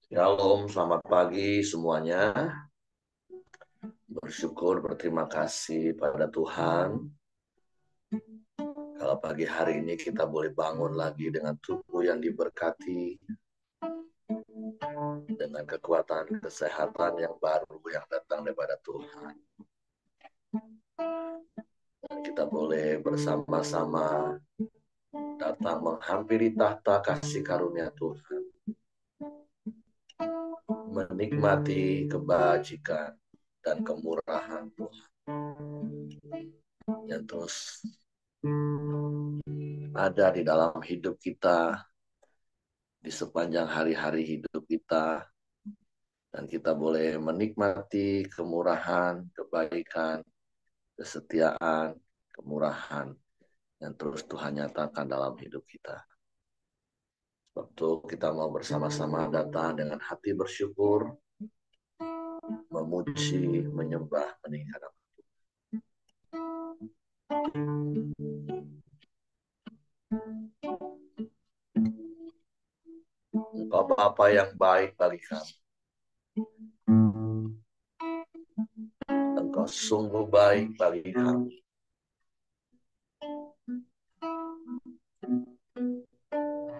Shalom, selamat pagi semuanya. Bersyukur, berterima kasih pada Tuhan. Kalau pagi hari ini kita boleh bangun lagi dengan tubuh yang diberkati, dengan kekuatan kesehatan yang baru yang datang daripada Tuhan. Dan kita boleh bersama-sama datang menghampiri tahta kasih karunia Tuhan. Menikmati kebajikan dan kemurahan Tuhan yang terus ada di dalam hidup kita, di sepanjang hari-hari hidup kita, dan kita boleh menikmati kemurahan, kebaikan, kesetiaan, kemurahan yang terus Tuhan nyatakan dalam hidup kita. Sebab itu kita mau bersama-sama datang dengan hati bersyukur, memuji, menyembah, meninggikan. Engkau Bapa yang baik bagi kami. Engkau sungguh baik bagi kami.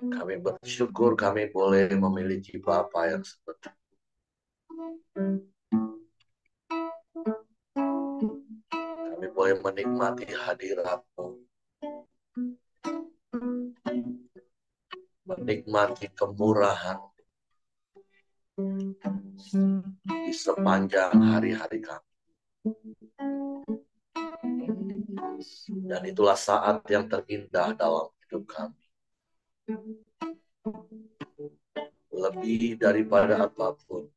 Kami bersyukur kami boleh memiliki Bapa yang seperti itu. Kami boleh menikmati hadirat-Mu, menikmati kemurahan di sepanjang hari-hari kami. Dan itulah saat yang terindah dalam hidup kami. Lebih daripada apapun,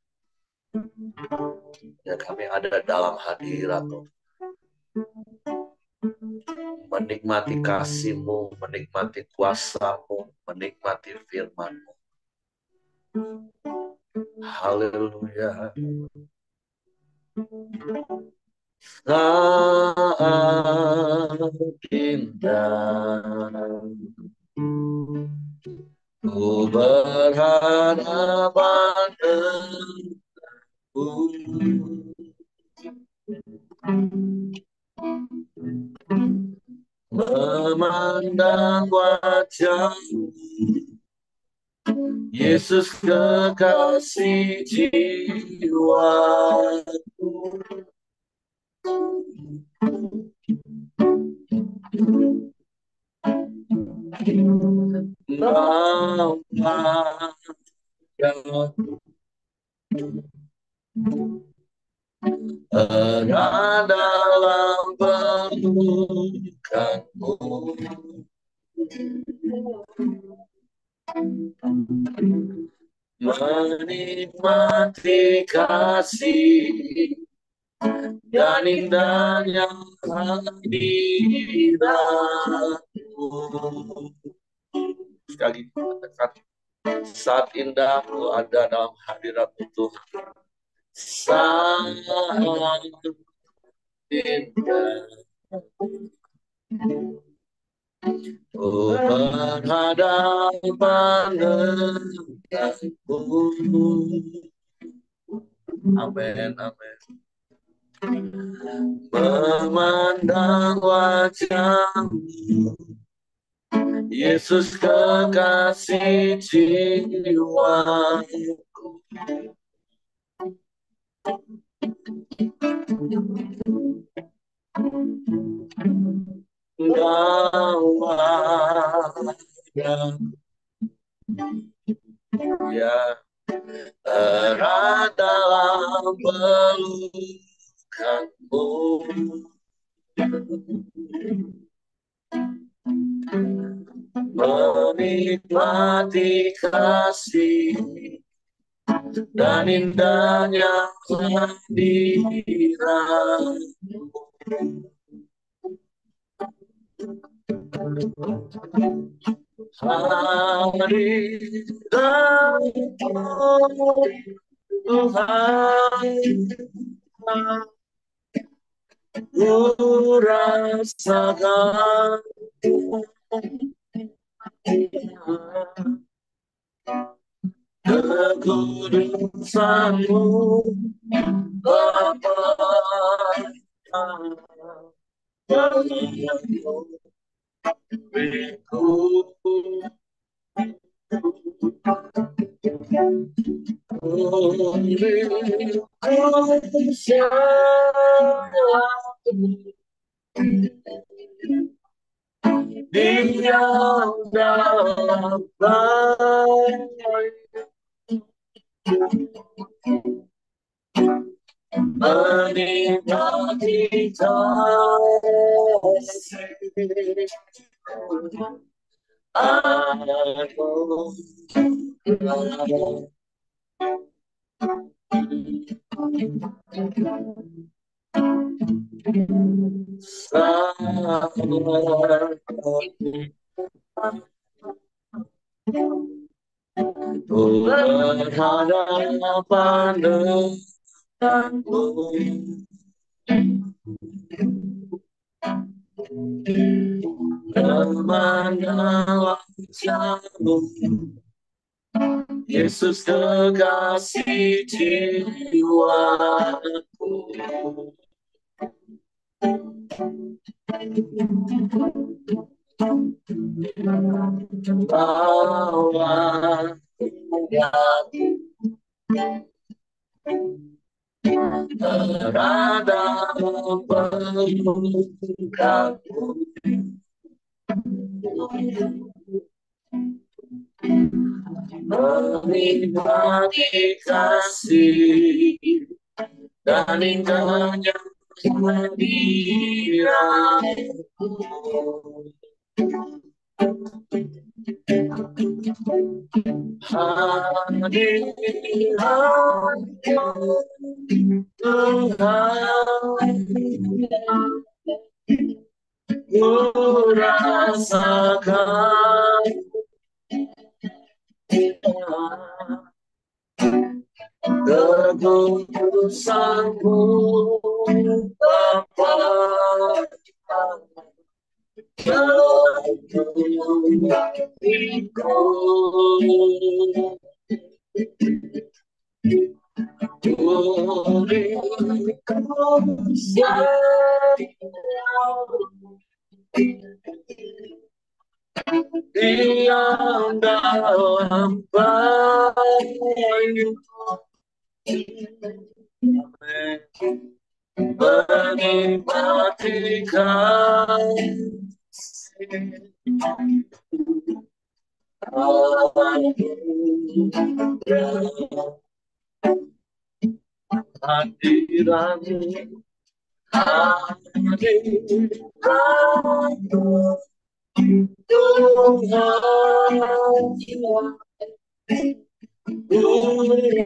ya kami ada dalam hadirat-Mu. Menikmati kasih-Mu, menikmati kuasa-Mu, menikmati firman-Mu. Haleluya. Saat indah ku berharap padamu, memandang wajah-Mu, Yesus kekasih jiwaku. Nampaknya erat dalam pelukan-Mu, menikmati kasih dan indahnya hadirat-Mu. Sekali katakan, saat indah Ku ada dalam hadirat-Mu Tuhan. Saat indah Ku berhadapan denganmu. Amin, amin. Memandang wajah-Mu, Yesus kekasih jiwaku. Nampaknya ya erat dalam pelukan-Mu, menikmati kasih dan indahnya hadirat-Mu. Hadirat-Mu Tuhan, ku rasakan kekudusanmu Bapa beriku dia dapat menikmati kasih aku berhadapan denganmu memandang wajahmu Yesus kekasih jiwaku bawa berada memperlukanmu menikmati kasih dan indahnya kehadiranmu hadiratmu Tuhan ku rasakan kekudusanmu Bapa Tuhanku beriku diam dalam bayu menikmati kasih hadiranmu hadiranmu Tuhan ku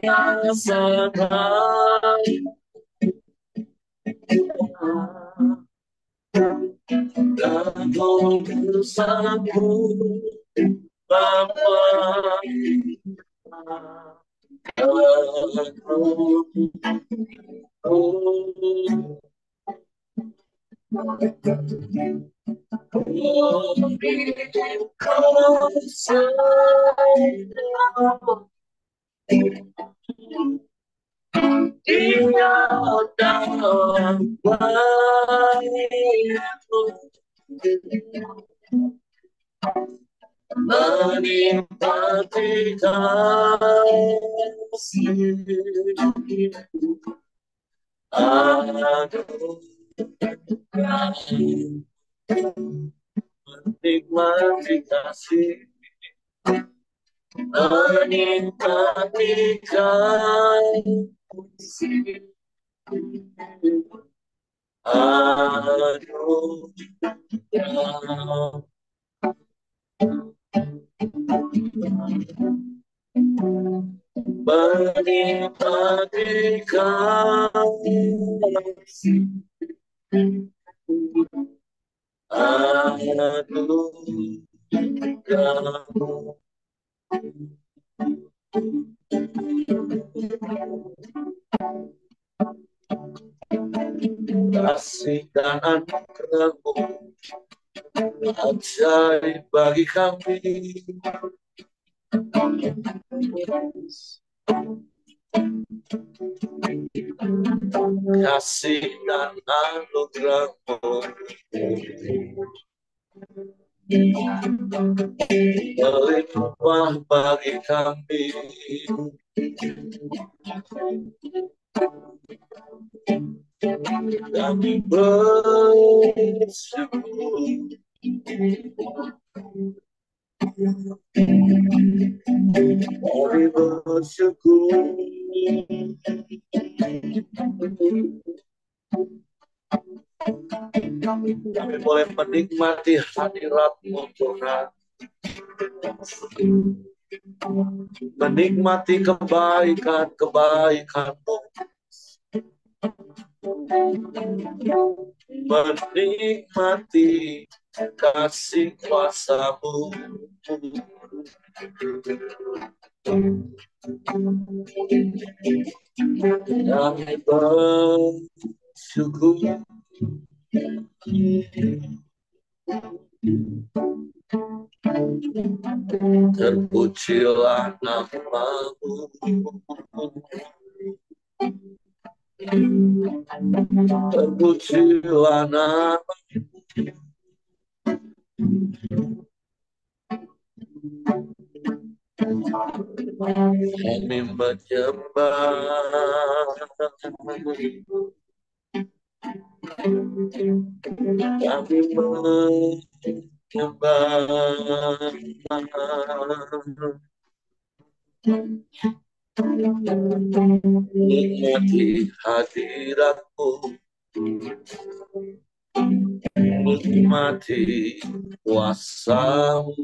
rasakan kekudusanmu Bapa dia dalam bayiku menikmati kasih aduh menikmati kasih menikmati kasih aduh menikmati kasih aduh kasih dan anugerahmu ajaib bagi kami Kasih dan anugerah-Mu melimpah bagi kami. Kami bersyukur. Kami bersyukur. Kami boleh menikmati hadirat-Mu Tuhan. Menikmati kebaikan-kebaikan-Mu. Menikmati kasih kuasa-Mu. Kami bersyukur. Terpujilah nama-Mu. Terpujilah nama-Mu. Kami menyembah. Kami menyembah. Nikmati hadirat-Mu. Nikmati kuasa-Mu.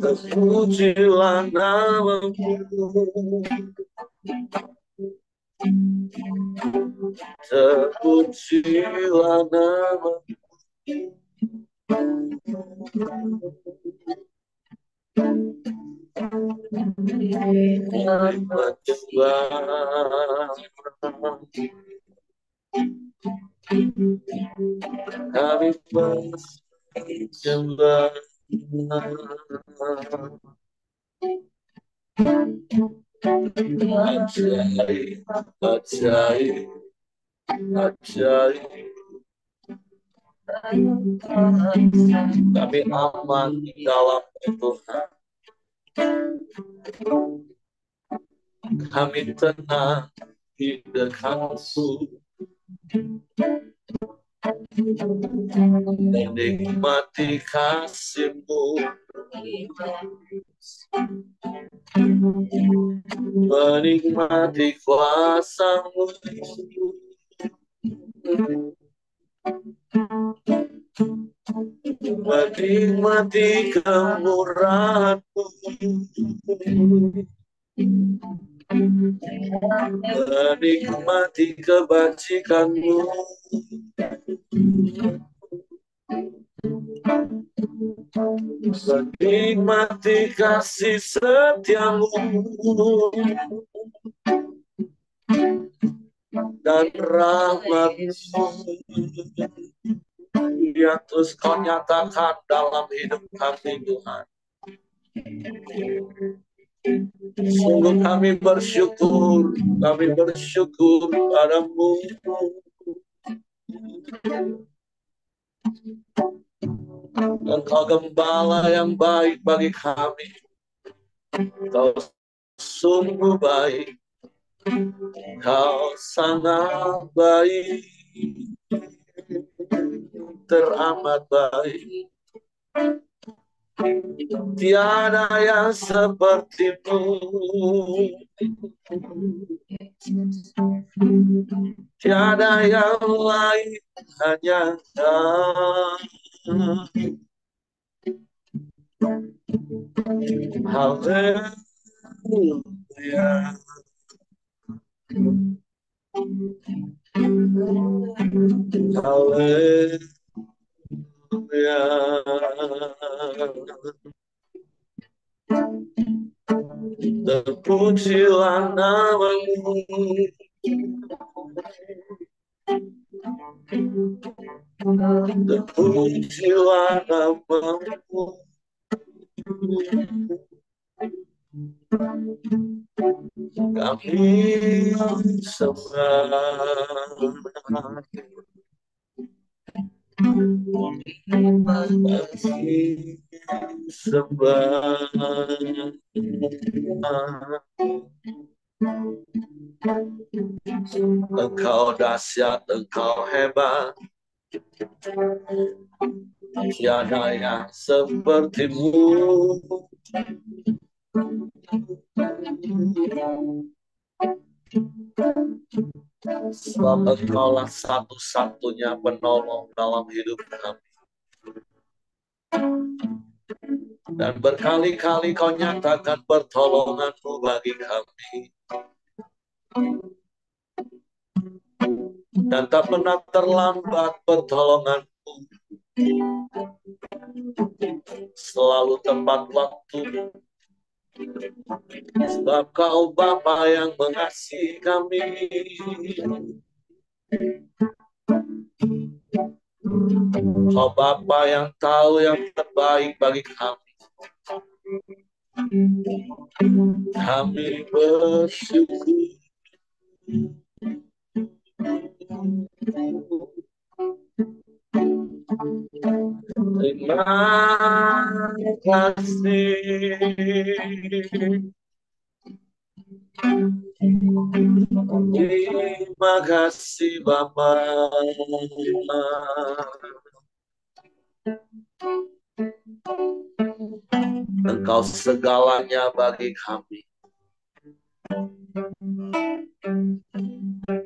Terpujilah nama-Mu. Terpujilah nama-Mu. Kami menyembah. Ajaib, ajaib, ajaib. Kami aman di dalam Tuhan. Kami tenang di dekat-Mu. Menikmati kasih-Mu. Menikmati kuasa-Mu. Menikmati kemurahan-Mu. Menikmati kebajikan-Mu. Menikmati kasih setia-Mu. Dan rahmat-Mu yang terus Kau nyatakan dalam hidup kami, Tuhan. Sungguh kami bersyukur padamu. Engkau gembala yang baik bagi kami. Kau sungguh baik. Kau sangat baik. Teramat baik. Tiada yang seperti-Mu. Tiada yang lain, hanya Kau. Haleluya. Haleluya. Terpujilah namamu, terpujilah namamu. Kami sembah, kami sembah. Engkau dahsyat, engkau hebat, tiada yang sepertimu. Sebab engkaulah satu-satunya penolong dalam hidup kami. Dan berkali-kali kau nyatakan pertolonganmu bagi kami. Dan tak pernah terlambat pertolonganmu. Selalu tepat waktu. Sebab kau Bapa yang mengasihi kami. Kau Bapa yang tahu yang terbaik bagi kami. Kami bersyukur. Terima kasih. Terima kasih Bapa. Engkau segalanya bagi kami.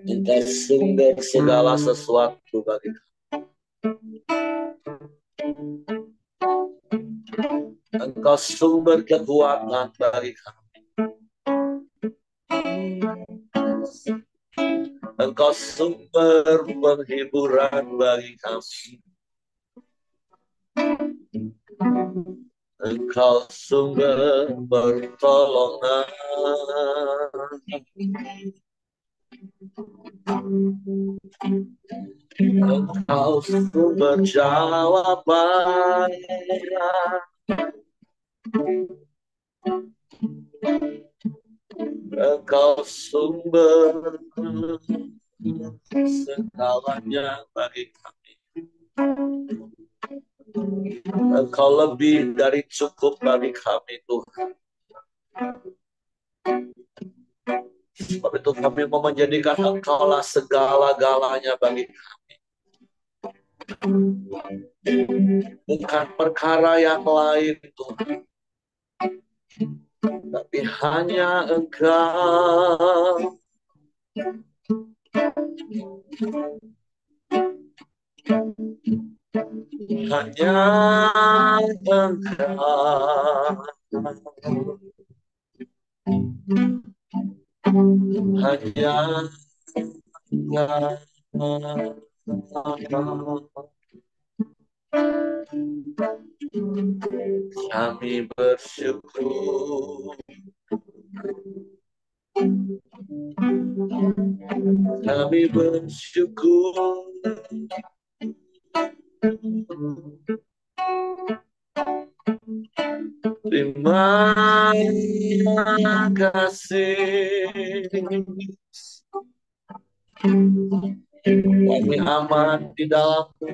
Engkau sumber segala sesuatu bagi kami. Engkau sumber kekuatan bagi kami. Engkau sumber penghiburan bagi kami. Engkau sumber pertolongan. Engkau sumber jawaban. Engkau sumber segalanya bagi kami. Engkau lebih dari cukup bagi kami, Tuhan. Sebab itu kami mau menjadikan Engkaulah segala-galanya bagi kami. Bukan perkara yang lain, Tuhan. Tapi hanya Engkau. Hanya Engkau. Hanya Engkau. Kami bersyukur. Kami bersyukur. Terima kasih. Kami aman di dalam-Mu.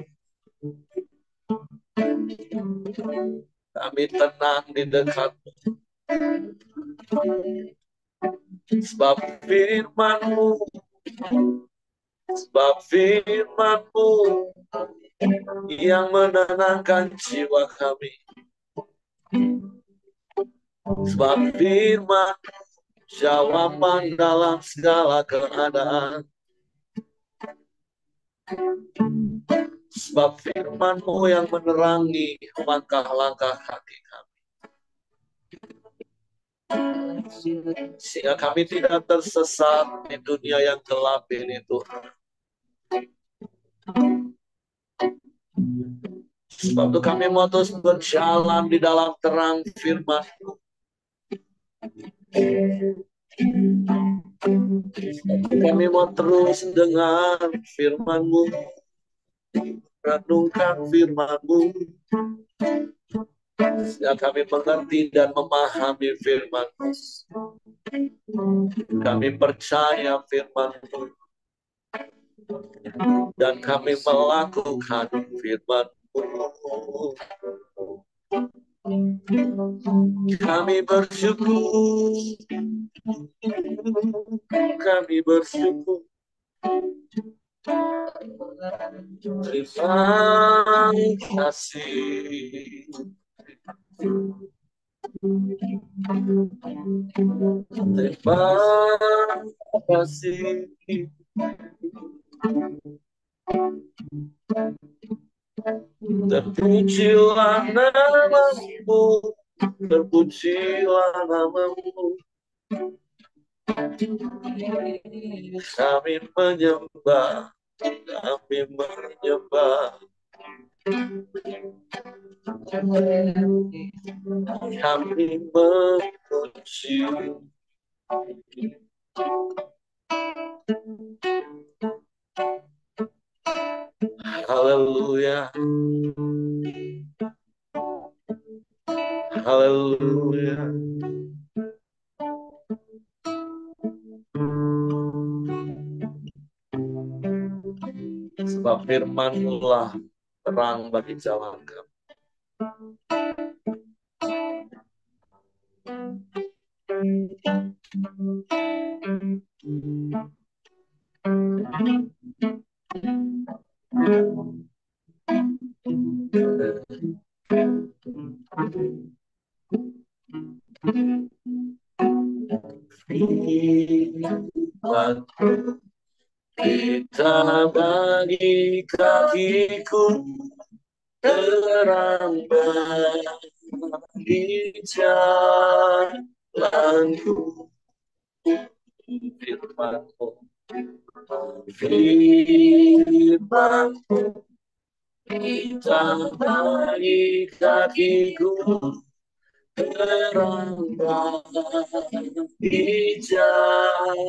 Kami tenang di dekat-Mu. Sebab firman-Mu. Sebab firman-Mu yang menenangkan jiwa kami. Sebab firman jawaban dalam segala keadaan. Sebab firman-Mu yang menerangi langkah-langkah kaki kami. Sehingga kami tidak tersesat di dunia yang gelap ini, Tuhan. Sebab itu kami mau terus berjalan di dalam terang firman-Mu. Kami mau terus dengar firman-Mu, renungkan firman-Mu, sehingga kami mengerti dan memahami firman-Mu. Kami percaya firman-Mu, dan kami melakukan firman-Mu. Kami bersyukur, kami bersyukur. Terima kasih. Terima kasih. Terpujilah nama-Mu, terpujilah nama-Mu. Kami menyembah, kami menyembah. Kami memuji. Haleluya. Haleluya. Sebab firman-Mu lah terang bagi jalan kami. Firman-Mu kita bagi kakiku, terang bagi jalanku. Firman-Mu, firman-Mu kita bagi kakiku, terang bagi jalanku.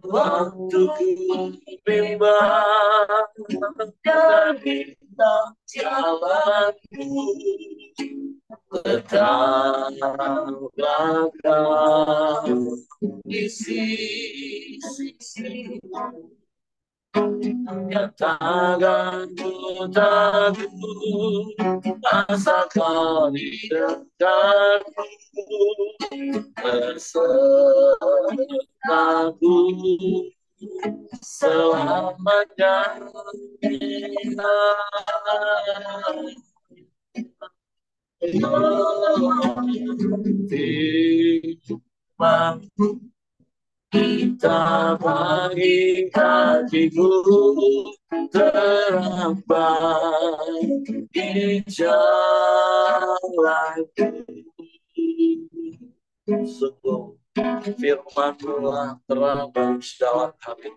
Waktu ku bimbang dari jalanku, tetaplah kau di sisi. Katakan ku takut, asalkan di dekatmu, besertaku selamanya. Firman-Mu kita bagi kakiku, terang bagi jalanku. Sungguh firman-Mu lah terang bagi jalan kami.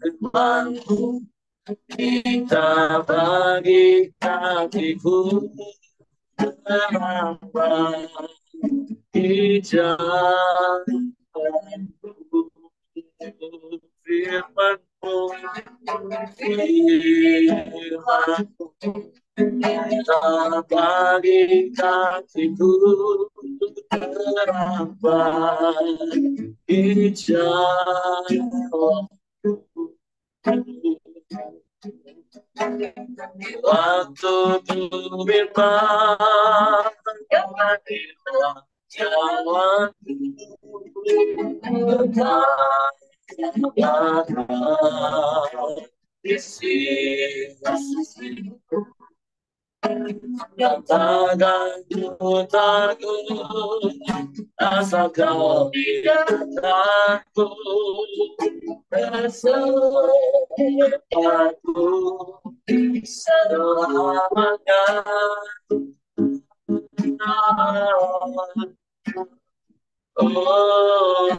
Firman-Mu kita bagi kakiku, terang bagi jalanku. Firman-Mu, firman-Mu kita bagi kakiku, terang bagi jalanku. Waktu ku bimbang di jalanku, tetaplah kau di sisi. Katakan ku takut, asal kau di dekatku, besertaku selamanya. Oh,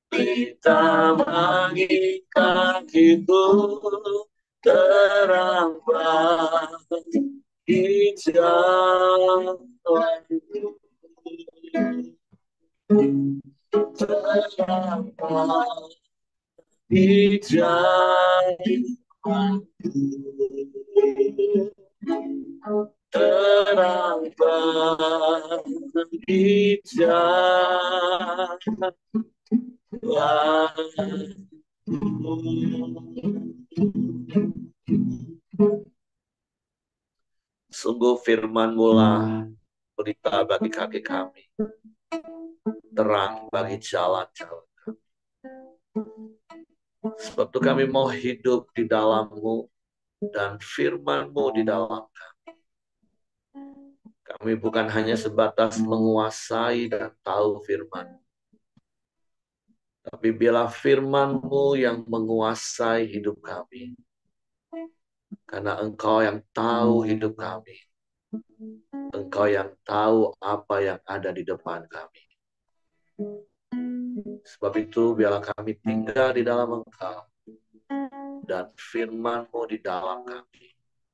kita bagi kakiku terambah di jalan terambah di jalan terambah di jalan. Sungguh firman-Mu lah berita bagi kaki kami, terang bagi jalan-jalan. Sebab itu kami mau hidup di dalam-Mu dan firman-Mu di dalam kami. Kami bukan hanya sebatas menguasai dan tahu firman, tapi biarlah firman-Mu yang menguasai hidup kami. Karena Engkau yang tahu hidup kami. Engkau yang tahu apa yang ada di depan kami. Sebab itu biarlah kami tinggal di dalam Engkau. Dan firman-Mu di dalam kami.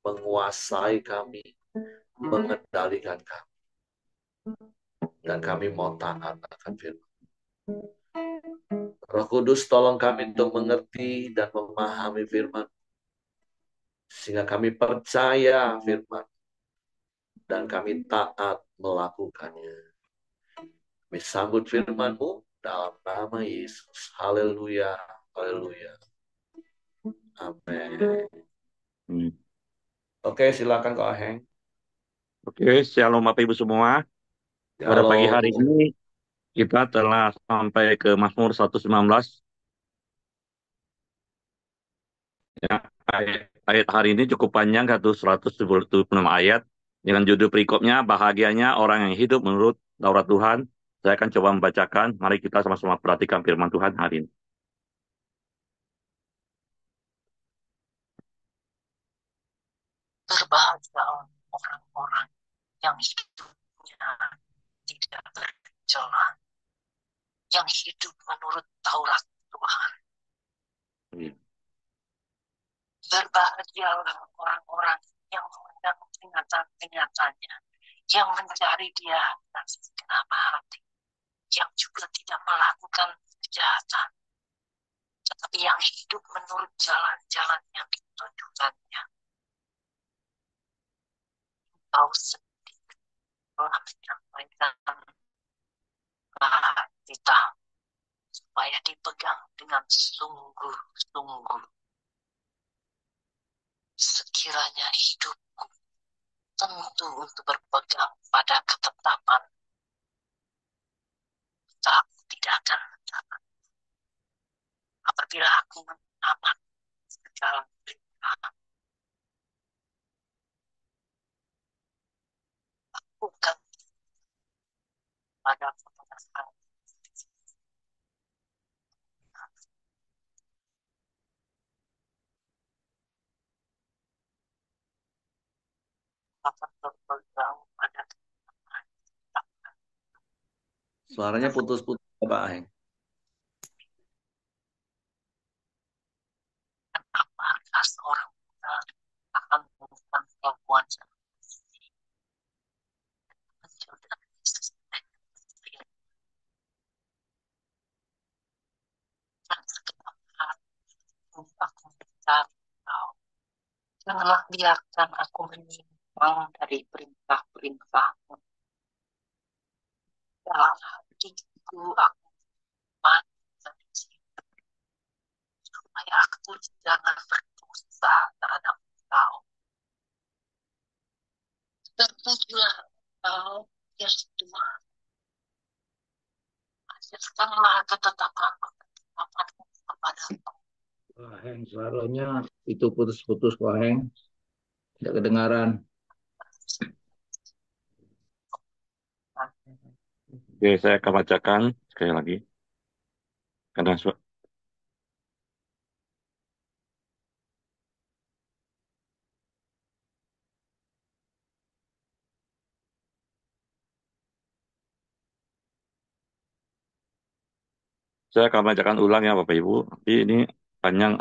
Menguasai kami. Mengendalikan kami. Dan kami mau taat akan firman. Roh Kudus tolong kami untuk mengerti dan memahami firman. Sehingga kami percaya firman. Dan kami taat melakukannya. Kami sambut firman-Mu dalam nama Yesus. Haleluya. Haleluya. Amin. Hmm. Oke, silakan Kak Heng. Oke, shalom Bapak Ibu semua. Pada pagi hari Shalom. ini kita telah sampai ke Mazmur 119. Ya, ayat hari ini cukup panjang, 176 ayat. Dengan judul perikopnya, bahagianya orang yang hidup menurut Taurat Tuhan. Saya akan coba membacakan. Mari kita sama-sama perhatikan firman Tuhan hari ini. Berbahagia orang-orang yang hidupnya tidak bercela, yang hidup menurut Taurat Tuhan. Berbahagialah orang-orang yang memandang peringatan-peringatannya, yang mencari Dia dengan segenap hati, yang juga tidak melakukan kejahatan, tetapi yang hidup menurut jalan-jalan yang ditunjukkannya. Kau sendiri telah menyampaikan kita supaya dipegang dengan sungguh-sungguh. Sekiranya hidupku tentu untuk berpegang pada ketetapan, maka aku tidak akan mendapat. Apabila aku menamat segala perintah, bukan pada kebenaran, akan berpegang pada ketetapan. Suaranya putus-putus Pak Heng. Dan apakah seorang benar akan menemukan kelakuan yang menjauhkan Yesus dan segenap hati aku mencari Kau. Janganlah biarkan aku menyimpang dari perintah-perintah-Mu. Dalam hatiku aku mati dari sini, supaya aku jangan berdosa terhadap Kau. Terpujilah Kau, ya Tuhan. Ajarkanlah ketetapan-ketetapan-Mu kepadaku. Wah, Heng, suaranya itu putus-putus, Wah, Heng. Tidak kedengaran. Oke, saya akan bacakan sekali lagi. Karena Saya akan bacakan ulang ya Bapak Ibu. Tapi ini panjang.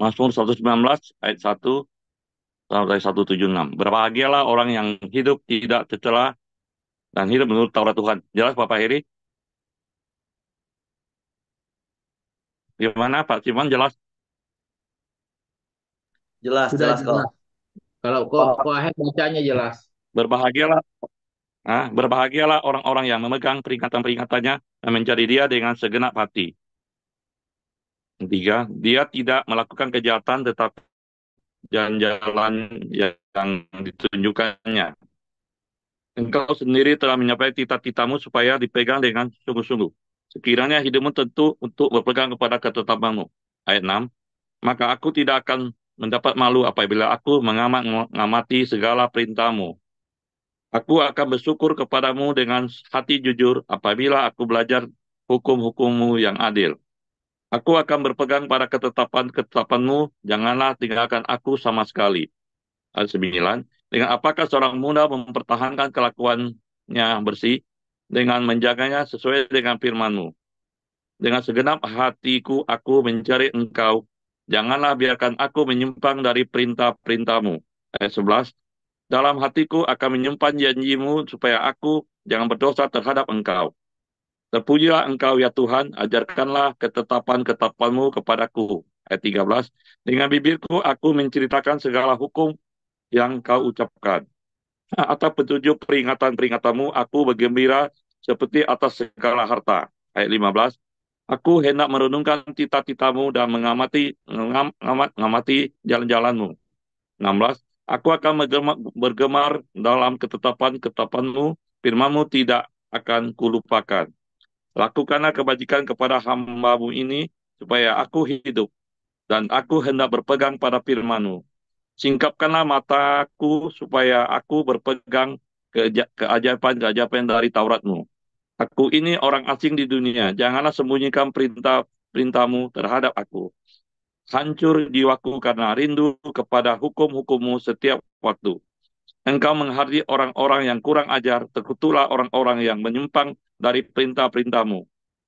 Mazmur 119 ayat 1 sampai 176. Berbahagialah orang yang hidup tidak tercela dan hidup menurut Taurat Tuhan. Jelas Bapak Heri? Gimana Pak Simon, jelas? Jelas, Sudah jelas kok. jelas. Kalau kok Aheng bacanya jelas. Berbahagialah, berbahagialah orang-orang yang memegang peringatan-peringatannya dan mencari dia dengan segenap hati. Ketiga, dia tidak melakukan kejahatan tetapi jalan-jalan yang ditunjukkannya. Engkau sendiri telah menyampaikan titah-titahmu supaya dipegang dengan sungguh-sungguh. Sekiranya hidupmu tentu untuk berpegang kepada ketetapanmu. Ayat 6. Maka aku tidak akan mendapat malu apabila aku mengamati segala perintahmu. Aku akan bersyukur kepadamu dengan hati jujur apabila aku belajar hukum-hukummu yang adil. Aku akan berpegang pada ketetapan-ketetapanmu, janganlah tinggalkan aku sama sekali. Ayat 9. Dengan apakah seorang muda mempertahankan kelakuannya bersih, dengan menjaganya sesuai dengan firman-Mu. Dengan segenap hatiku aku mencari Engkau, janganlah biarkan aku menyimpang dari perintah-perintah-Mu. Ayat 11. Dalam hatiku akan menyimpan janji-Mu supaya aku jangan berdosa terhadap Engkau. Terpujilah Engkau ya Tuhan, ajarkanlah ketetapan-ketetapan-Mu kepadaku. Ayat 13. Dengan bibirku aku menceritakan segala hukum yang Kau ucapkan. Atas petunjuk peringatan-peringatan-Mu aku bergembira seperti atas segala harta. Ayat 15. Aku hendak merenungkan titah-titah-Mu dan mengamati jalan-jalan-Mu. 16. Aku akan bergemar dalam ketetapan-ketetapan-Mu, firman-Mu tidak akan kulupakan. Lakukanlah kebajikan kepada hamba-Mu ini, supaya aku hidup, dan aku hendak berpegang pada firman-Mu. Singkapkanlah mataku, supaya aku berpegang keajaiban-keajaiban dari Taurat-Mu. Aku ini orang asing di dunia, janganlah sembunyikan perintah-Mu terhadap aku. Hancur jiwaku karena rindu kepada hukum-hukum-Mu setiap waktu. Engkau menghardi orang-orang yang kurang ajar, terkutuklah orang-orang yang menyimpang dari perintah-perintah-Mu.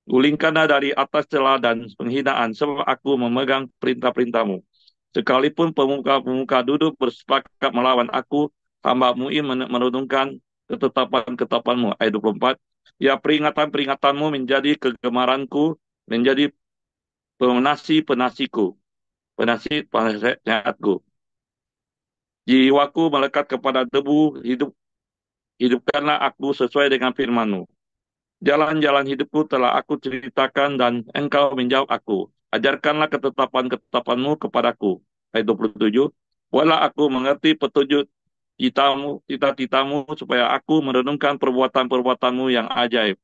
Gulingkanlah dari atas celah dan penghinaan, sebab aku memegang perintah-perintah-Mu. Sekalipun pemuka-pemuka duduk bersepakat melawan aku, hamba-Mu ini merenungkan ketetapan-ketetapan-Mu. Ayat 24. Ya, peringatan-peringatan-Mu menjadi kegemaranku, menjadi penasihatku. Jiwaku melekat kepada debu, hidupkanlah aku sesuai dengan firman-Mu. Jalan-jalan hidupku telah aku ceritakan dan Engkau menjawab aku. Ajarkanlah ketetapan-ketetapan-Mu kepadaku. Ayat 27. Buatlah aku mengerti petunjuk cita-citamu supaya aku merenungkan perbuatan-perbuatan-Mu yang ajaib.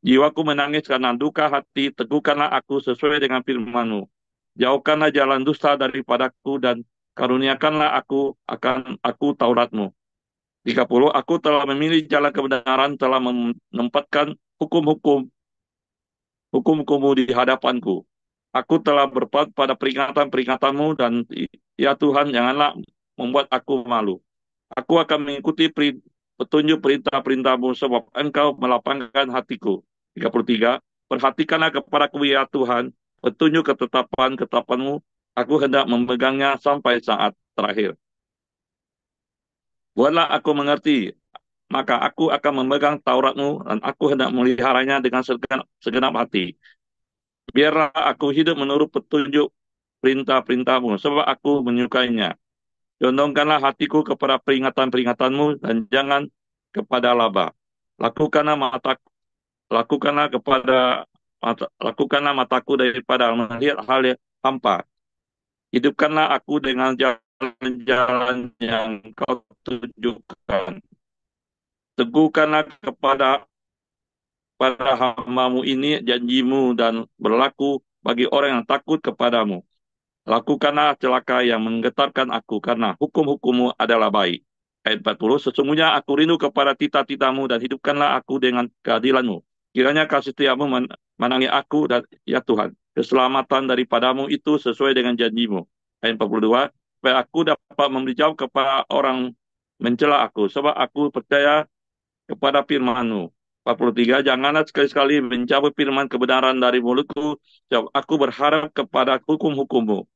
Jiwaku menangis karena duka hati, teguhkanlah aku sesuai dengan firman-Mu. Jauhkanlah jalan dusta daripadaku dan karuniakanlah aku Taurat-Mu. 30. Aku telah memilih jalan kebenaran, telah menempatkan hukum-hukum-Mu di hadapanku. Aku telah berpaut pada peringatan-peringatan-Mu dan ya Tuhan, janganlah membuat aku malu. Aku akan mengikuti petunjuk perintah-perintah-Mu sebab Engkau melapangkan hatiku. 33. Perhatikanlah kepadaku ya Tuhan, petunjuk ketetapan-ketetapan-Mu, aku hendak memegangnya sampai saat terakhir. Buatlah aku mengerti, maka aku akan memegang Taurat-Mu dan aku hendak meliharanya dengan segenap hati. Biarlah aku hidup menurut petunjuk perintah-perintah-Mu, sebab aku menyukainya. Condongkanlah hatiku kepada peringatan-peringatan-Mu dan jangan kepada laba. Lakukanlah mataku daripada melihat hal yang hampa. Hidupkanlah aku dengan jalan-jalan yang Kau tunjukkan. Teguhkanlah pada hamba-Mu ini janji-Mu dan berlaku bagi orang yang takut kepadamu. Lakukanlah celaka yang menggetarkan aku, karena hukum-hukum-Mu adalah baik. Ayat 40. Sesungguhnya aku rindu kepada titah-titah-Mu dan hidupkanlah aku dengan keadilan-Mu. Kiranya kasih setia-Mu menangi aku dan ya Tuhan, keselamatan daripadamu itu sesuai dengan janji-Mu. Ayat 42. Supaya aku dapat memberi jawab kepada orang mencela aku, sebab aku percaya kepada firman-Mu. 43, janganlah sekali-sekali mencabut firman kebenaran dari mulutku, sebab aku berharap kepada hukum-hukummu.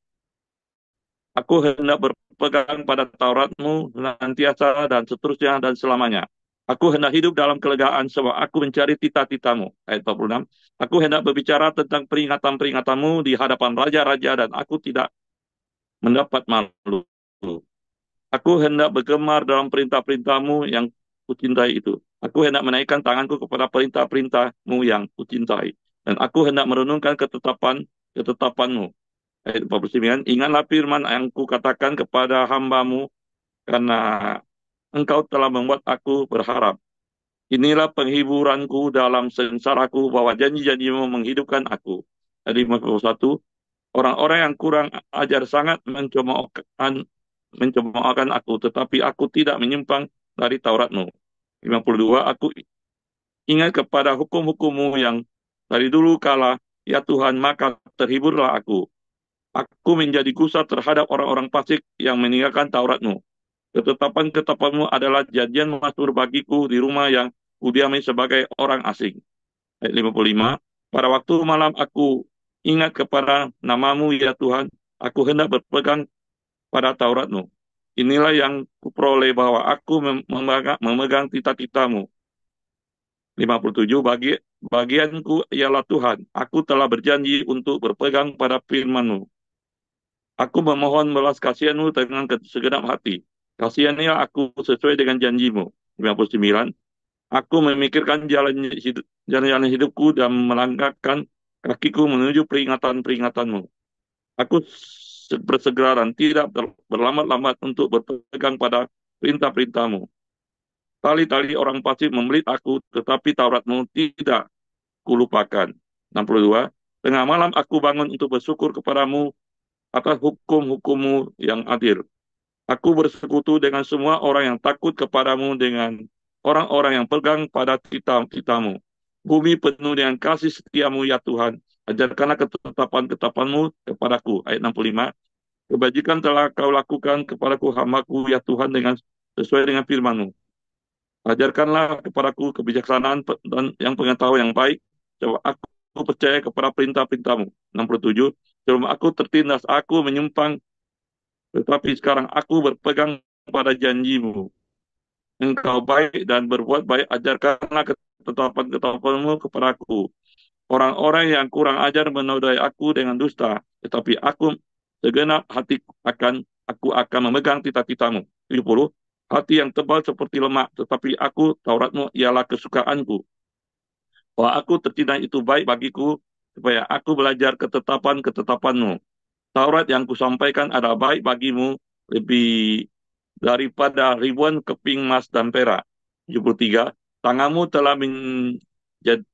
Aku hendak berpegang pada Tauratmu senantiasa dan seterusnya dan selamanya. Aku hendak hidup dalam kelegaan sebab aku mencari tita-titamu. Ayat 46. Aku hendak berbicara tentang peringatan-peringatanmu di hadapan raja-raja dan aku tidak mendapat malu. Aku hendak bergemar dalam perintah-perintahmu yang kucintai itu. Aku hendak menaikkan tanganku kepada perintah-perintahmu yang kucintai. Dan aku hendak merenungkan ketetapanmu. Ayat 49, ingatlah firman yang kukatakan kepada hambamu, karena engkau telah membuat aku berharap. Inilah penghiburanku dalam sengsaraku, bahwa janji-janjimu menghidupkan aku. Ayat 51, orang-orang yang kurang ajar sangat mencemoohkan aku, tetapi aku tidak menyimpang dari Tauratmu. 52, aku ingat kepada hukum-hukummu yang dari dulu kala, ya Tuhan, maka terhiburlah aku. Aku menjadi gusar terhadap orang-orang fasik yang meninggalkan Tauratmu. Ketetapan-ketetapanmu adalah janjian mastur bagiku di rumah yang kudiami sebagai orang asing. Ayat 55, pada waktu malam aku ingat kepada namamu ya Tuhan, aku hendak berpegang pada Tauratmu. Inilah yang kuperoleh bahwa aku memegang tita-titamu. 57, bagianku ialah Tuhan, aku telah berjanji untuk berpegang pada firman-Mu. Aku memohon belas kasihan-Mu dengan segenap hati. Kasihanilah aku sesuai dengan janji-Mu. 59, aku memikirkan jalan-jalan hidupku dan melangkahkan kakiku menuju peringatan-peringatan-Mu. Aku bersegera dan tidak berlambat-lambat untuk berpegang pada perintah-perintah-Mu. Tali-tali orang fasik membelit aku, tetapi Taurat-Mu tidak kulupakan. 62, tengah malam aku bangun untuk bersyukur kepadamu atas hukum-hukum-Mu yang adil. Aku bersekutu dengan semua orang yang takut kepadamu, dengan orang-orang yang pegang pada titah-titah-Mu. Bumi penuh dengan kasih setiamu ya Tuhan. Ajarkanlah ketetapan-ketetapan-Mu kepadaku. Ayat 65. Kebajikan telah kau lakukan kepadaku hamba-Ku ya Tuhan dengan sesuai dengan firman-Mu. Ajarkanlah kepadaku kebijaksanaan dan yang pengetahuan yang baik, sebab aku percaya kepada perintah-perintah-Mu. 67. Sebelum aku tertindas, aku menyimpang, tetapi sekarang aku berpegang pada janji-Mu. Engkau baik dan berbuat baik, ajarkanlah ketetapan-ketetapan-Mu kepadaku. Orang-orang yang kurang ajar menodai aku dengan dusta, tetapi aku segenap hati aku akan memegang tita-tita-Mu. 70. Hati yang tebal seperti lemak, tetapi aku, Taurat-Mu ialah kesukaanku. Bahwa aku tertindas itu baik bagiku, supaya aku belajar ketetapan-ketetapan-Mu. Taurat yang kusampaikan adalah baik bagimu, lebih daripada ribuan keping emas dan perak. 73. Tanganmu telah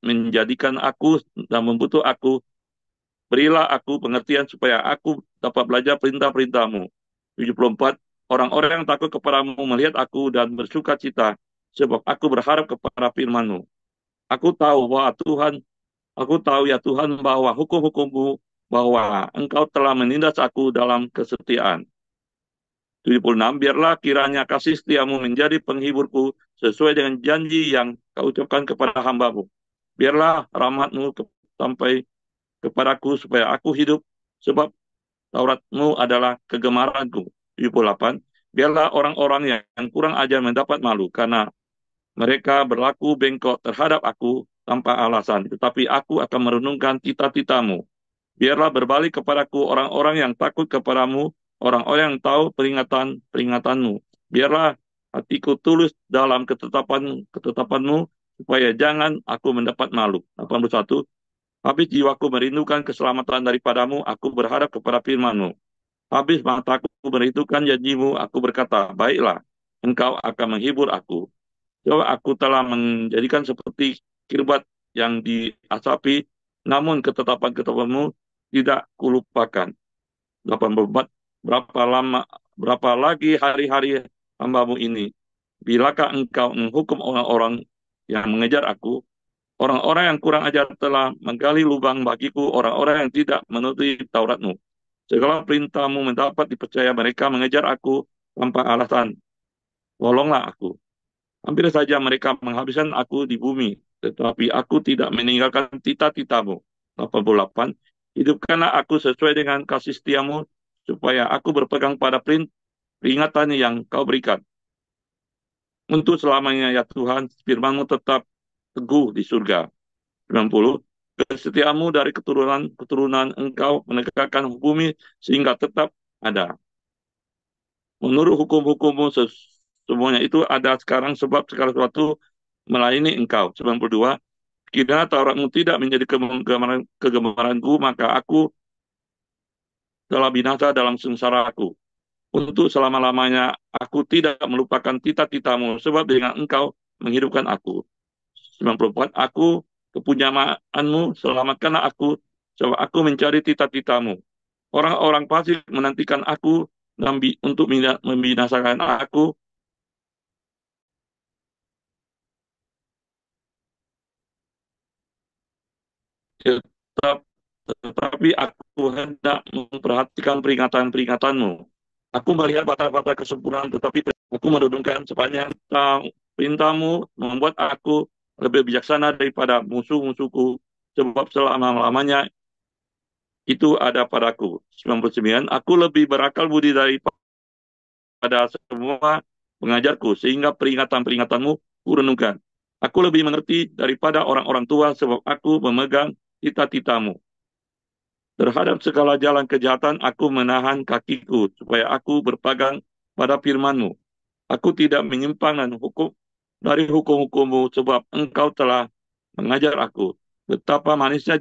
menjadikan aku dan membentuk aku. Berilah aku pengertian supaya aku dapat belajar perintah-perintah-Mu. 74. Orang-orang yang takut kepadamu melihat aku dan bersuka cita, sebab aku berharap kepada firman-Mu. Aku tahu ya Tuhan, bahwa hukum-hukum-Mu, bahwa Engkau telah menindas aku dalam kesetiaan. 76. Biarlah kiranya kasih setiamu menjadi penghiburku sesuai dengan janji yang kau ucapkan kepada hamba-Mu. Biarlah rahmat-Mu sampai kepadaku supaya aku hidup, sebab Taurat-Mu adalah kegemaranku. 78. Biarlah orang-orang yang kurang ajar mendapat malu, karena mereka berlaku bengkok terhadap aku tanpa alasan. Tetapi aku akan merenungkan tita-tita-Mu. Biarlah berbalik kepadaku orang-orang yang takut kepadamu, orang-orang yang tahu peringatan-peringatanmu. Biarlah hatiku tulus dalam ketetapan-ketetapan-Mu, supaya jangan aku mendapat malu. 81. Habis jiwaku merindukan keselamatan daripadamu, aku berharap kepada firman-Mu. Habis mataku merindukan janji-Mu, aku berkata, baiklah, Engkau akan menghibur aku. Sebab aku telah menjadikan seperti kirbat yang diasapi, namun ketetapan-ketetapan-Mu tidak kulupakan. 84. Berapa lagi hari-hari hamba-Mu ini? Bilakah Engkau menghukum orang-orang yang mengejar aku? Orang-orang yang kurang ajar telah menggali lubang bagiku, orang-orang yang tidak menuruti Taurat-Mu. Segala perintah-Mu mendapat dipercaya, mereka mengejar aku tanpa alasan. Tolonglah aku. Hampir saja mereka menghabiskan aku di bumi. tetapi aku tidak meninggalkan tita-titamu. 88. Hidupkanlah aku sesuai dengan kasih setiamu, supaya aku berpegang pada peringatan yang kau berikan. Untuk selamanya ya Tuhan, firman-Mu tetap teguh di surga. 90. Kesetiamu dari keturunan-keturunan Engkau menegakkan bumi sehingga tetap ada. Menurut hukum-hukum-Mu semuanya itu ada sekarang sebab segala sesuatu melayani Engkau. 92. Kiranya Taurat-Mu tidak menjadi kegemaranku, maka aku telah binasa dalam sengsaraku. Untuk selama-lamanya aku tidak melupakan tita-titamu, sebab dengan Engkau menghidupkan aku. 94. Aku kepunyaanmu, selamatkanlah aku, sebab aku mencari tita-titamu. Orang-orang fasik menantikan aku untuk membinasakan aku. Tetap, tetapi aku hendak memperhatikan peringatan-peringatanmu. Aku melihat batas-batas kesempurnaan, tetapi aku merenungkan sepanjang perintahmu membuat aku lebih bijaksana daripada musuh-musuhku, sebab selama-lamanya itu ada padaku. 99. Aku lebih berakal budi daripada semua pengajarku, sehingga peringatan-peringatanmu kurenungkan. Aku lebih mengerti daripada orang-orang tua, sebab aku memegang tita-titamu. Terhadap segala jalan kejahatan, aku menahan kakiku, supaya aku berpegang pada firman-Mu. Aku tidak menyimpang dari hukum-hukum-Mu, sebab Engkau telah mengajar aku. Betapa manisnya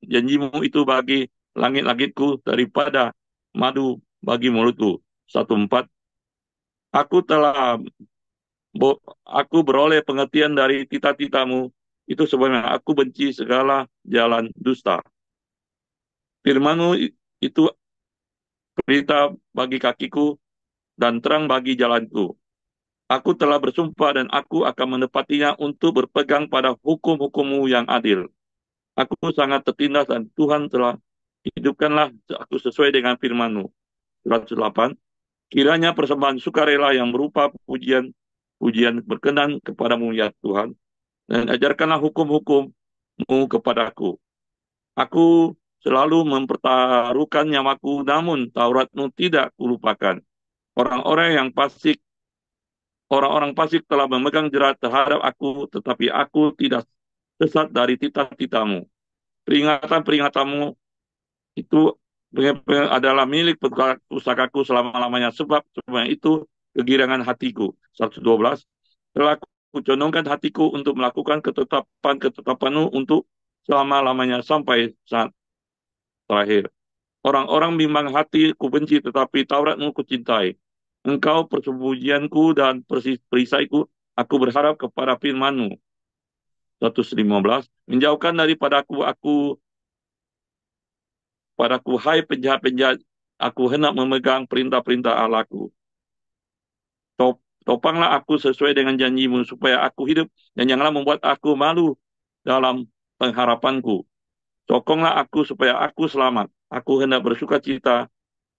janji-Mu itu bagi langit-langitku, daripada madu bagi mulutku. 14. Aku beroleh pengertian dari tita-titamu, itu sebabnya aku benci segala jalan dusta. Firman-Mu itu berita bagi kakiku dan terang bagi jalanku. Aku telah bersumpah dan aku akan menepatinya untuk berpegang pada hukum-hukum-Mu yang adil. Aku sangat tertindas dan Tuhan telah hidupkanlah aku sesuai dengan firman-Mu. 108. Kiranya persembahan sukarela yang berupa pujian berkenan kepadamu ya Tuhan, dan ajarkanlah hukum-hukum-Mu kepadaku. Aku selalu mempertaruhkan nyawaku, namun Taurat-Mu tidak kulupakan. Orang-orang fasik telah memegang jerat terhadap aku, tetapi aku tidak sesat dari tita-titamu. Peringatan-peringatanmu itu adalah milik pusakaku selama-lamanya, sebab semua itu kegirangan hatiku. 112. Telah kucondongkan hatiku untuk melakukan ketetapan-ketetapanmu untuk selama-lamanya sampai saat terakhir. Orang-orang bimbang hati kubenci, tetapi Taurat-Mu kucintai. Engkau persembunyianku dan perisaiku, aku berharap kepada firman-Mu. 115. Menjauhkan padaku, hai penjahat-penjahat, aku hendak memegang perintah-perintah Allahku. Topanglah aku sesuai dengan janji-Mu, supaya aku hidup, dan janganlah membuat aku malu dalam pengharapanku. Sokonglah aku supaya aku selamat. Aku hendak bersuka cita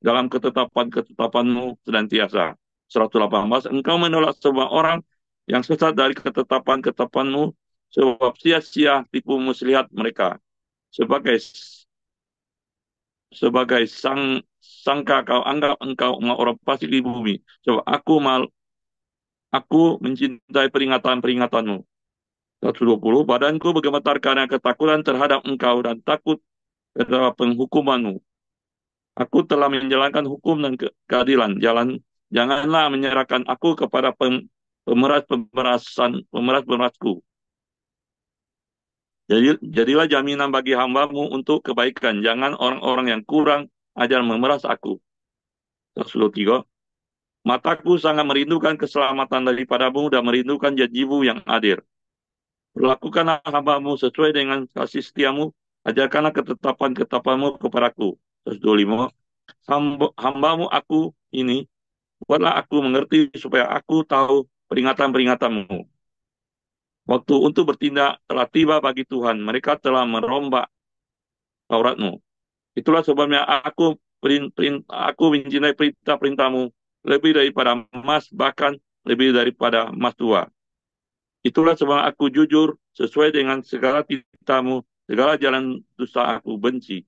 dalam ketetapan-ketetapan-Mu senantiasa. 118. Engkau menolak semua orang yang sesat dari ketetapan-ketetapan-Mu, sebab sia-sia tipu muslihat mereka. Sebagai sangka kau anggap engkau orang fasik di bumi. Sebab aku mencintai peringatan-peringatan-Mu. 120. Badanku bergemetar karena ketakutan terhadap engkau dan takut terhadap penghukuman-Mu. Aku telah menjalankan hukum dan keadilan. Janganlah menyerahkan aku kepada pemeras-pemerasku. Jadilah jaminan bagi hamba-Mu untuk kebaikan. Jangan orang-orang yang kurang ajar memeras aku. 123. Mataku sangat merindukan keselamatan daripada-Mu dan merindukan janji-Mu yang adil. Perlakukanlah hamba-Mu sesuai dengan kasih setia-Mu. Ajarkanlah ketetapan-ketetapan-Mu kepadaku. 125. Hamba-Mu aku ini, buatlah aku mengerti supaya aku tahu peringatan-peringatan-Mu. Waktu untuk bertindak telah tiba bagi Tuhan. Mereka telah merombak Taurat-Mu. Itulah sebabnya aku mencintai perintah-perintah-Mu lebih daripada emas, bahkan lebih daripada emas tua. Itulah sebab aku jujur sesuai dengan segala titahmu, segala jalan dusta aku benci.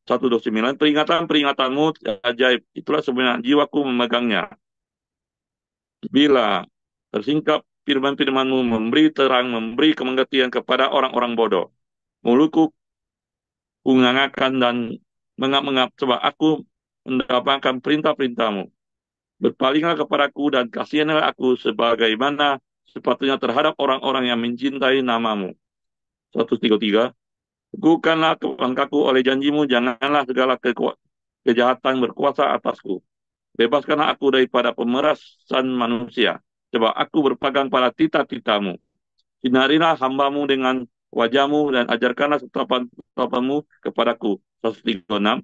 129, peringatan-peringatanmu ajaib. Itulah sebenarnya jiwaku memegangnya. Bila tersingkap firman-firmanmu memberi terang, memberi kemengertian kepada orang-orang bodoh. Mulutku kungangakan dan mengap-mengap sebab aku mendapatkan perintah-perintahmu. Berpalinglah kepadaku dan kasihanlah aku sebagaimana sepatutnya terhadap orang-orang yang mencintai namamu. 133. Teguhkanlah langkahku oleh janjimu, janganlah segala kejahatan berkuasa atasku. Bebaskanlah aku daripada pemerasan manusia, sebab aku berpegang pada titah-titahmu. Sinarilah hambamu dengan wajahmu dan ajarkanlah setapan-tapanmu kepadaku. 136.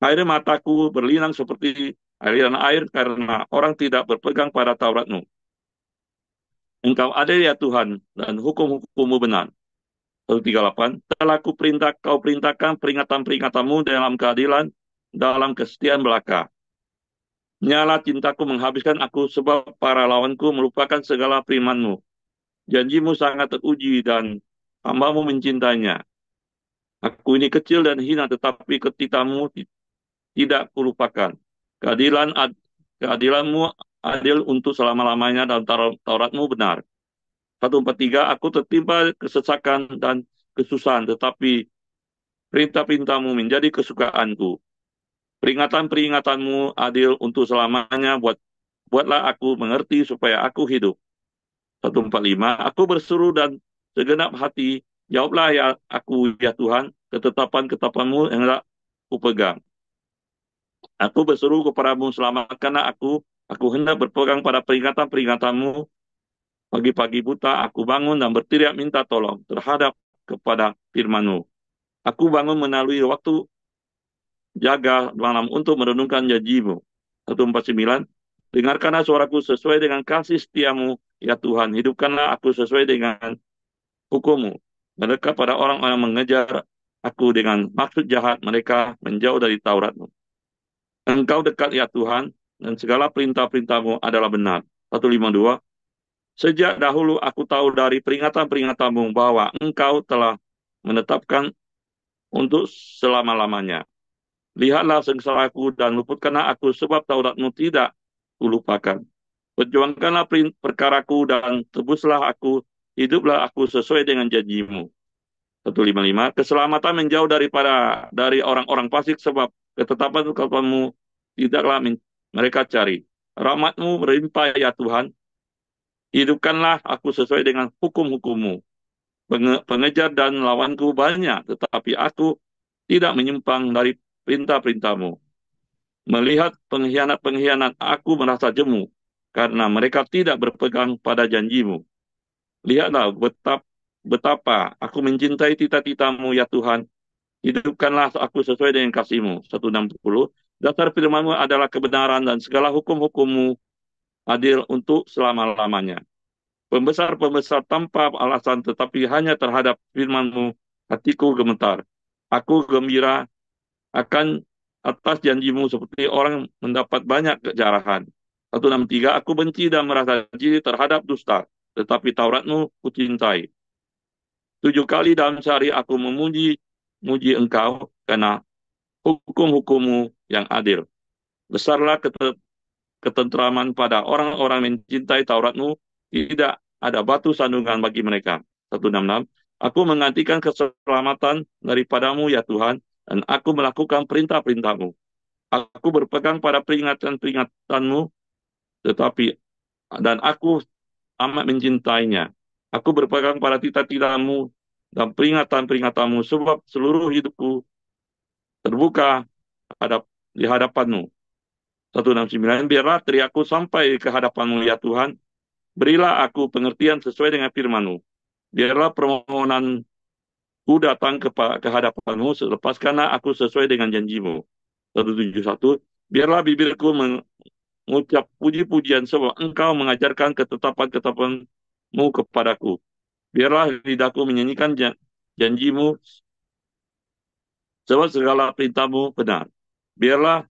Air mataku berlinang seperti aliran air karena orang tidak berpegang pada Tauratmu. Engkau adil ya Tuhan, dan hukum-hukummu benar. 138. Telah kau perintahkan peringatan-peringatanmu dalam keadilan, dalam kesetiaan belaka. Nyala cintaku menghabiskan aku, sebab para lawanku melupakan segala firman-Mu. Janjimu sangat teruji dan hambamu mencintainya. Aku ini kecil dan hina, tetapi ketitamu tidak kulupakan. Keadilanmu adil untuk selama-lamanya dan Tauratmu benar. 143, aku tertimpa kesesakan dan kesusahan, tetapi perintah-perintahmu menjadi kesukaanku. Peringatan-peringatanmu adil untuk selamanya, buatlah aku mengerti supaya aku hidup. 145, aku berseru dan segenap hati, jawablah ya aku ya Tuhan, ketetapan-ketetapanmu yang hendak kupegang. Aku berseru kepadamu, selamatkanlah aku hendak berpegang pada peringatan-peringatanmu. Pagi-pagi buta aku bangun dan berteriak minta tolong terhadap kepada firman-Mu. Aku bangun melalui waktu jaga malam untuk merenungkan janji-Mu. 149, dengarkanlah suaraku sesuai dengan kasih setiamu, ya Tuhan. Hidupkanlah aku sesuai dengan hukum-Mu. Mendekat pada orang-orang yang mengejar aku dengan maksud jahat, mereka menjauh dari Taurat-Mu. Engkau dekat ya Tuhan, dan segala perintah-perintah-Mu adalah benar. 152, sejak dahulu aku tahu dari peringatan-peringatan-Mu bahwa Engkau telah menetapkan untuk selama-lamanya. Lihatlah sengsaraku dan luputkanlah aku, sebab Taurat-Mu tidak kulupakan. Perjuangkanlah perkaraku dan tebuslah aku, hiduplah aku sesuai dengan janji-Mu. 155, keselamatan menjauh dari orang-orang fasik, sebab ketetapan-ketetapan-Mu tidaklah mereka cari. Rahmat-Mu melimpah ya Tuhan, hidupkanlah aku sesuai dengan hukum-hukum-Mu. Pengejar dan lawanku banyak, tetapi aku tidak menyimpang dari perintah-perintah-Mu. Melihat pengkhianat-pengkhianat, aku merasa jemu, karena mereka tidak berpegang pada janji-Mu. Lihatlah betapa aku mencintai titah-titah-Mu ya Tuhan. Hidupkanlah aku sesuai dengan kasih-Mu. 160, dasar firman-Mu adalah kebenaran dan segala hukum-hukum-Mu adil untuk selama-lamanya. Pembesar-pembesar tanpa alasan, tetapi hanya terhadap firman-Mu, hatiku gemetar. Aku gembira akan atas janji-Mu seperti orang mendapat banyak kejarahan. 163, aku benci dan merasa jijik terhadap dusta, tetapi Taurat-Mu kucintai. 7 kali dalam sehari aku memuji Engkau karena hukum-hukum-Mu yang adil. Besarlah ketentraman pada orang-orang mencintai Taurat-Mu, tidak ada batu sandungan bagi mereka. 166, aku menggantikan keselamatan daripadamu ya Tuhan, dan aku melakukan perintah-perintah-Mu. Aku berpegang pada peringatan-peringatan-Mu, dan aku amat mencintainya. Aku berpegang pada titah-titah-Mu dan peringatan-peringatan-Mu, sebab seluruh hidupku terbuka di hadapan-Mu. 169, biarlah teriakku sampai ke hadapan-Mu ya Tuhan, berilah aku pengertian sesuai dengan firman-Mu. Biarlah permohonanku datang ke hadapan-Mu, lepaskanlah aku sesuai dengan janji-Mu. 171, biarlah bibirku mengucap puji-pujian, sebab Engkau mengajarkan ketetapan-ketetapan-Mu kepadaku. Biarlah lidahku menyanyikan janji-Mu, sebab segala perintah-Mu benar. Biarlah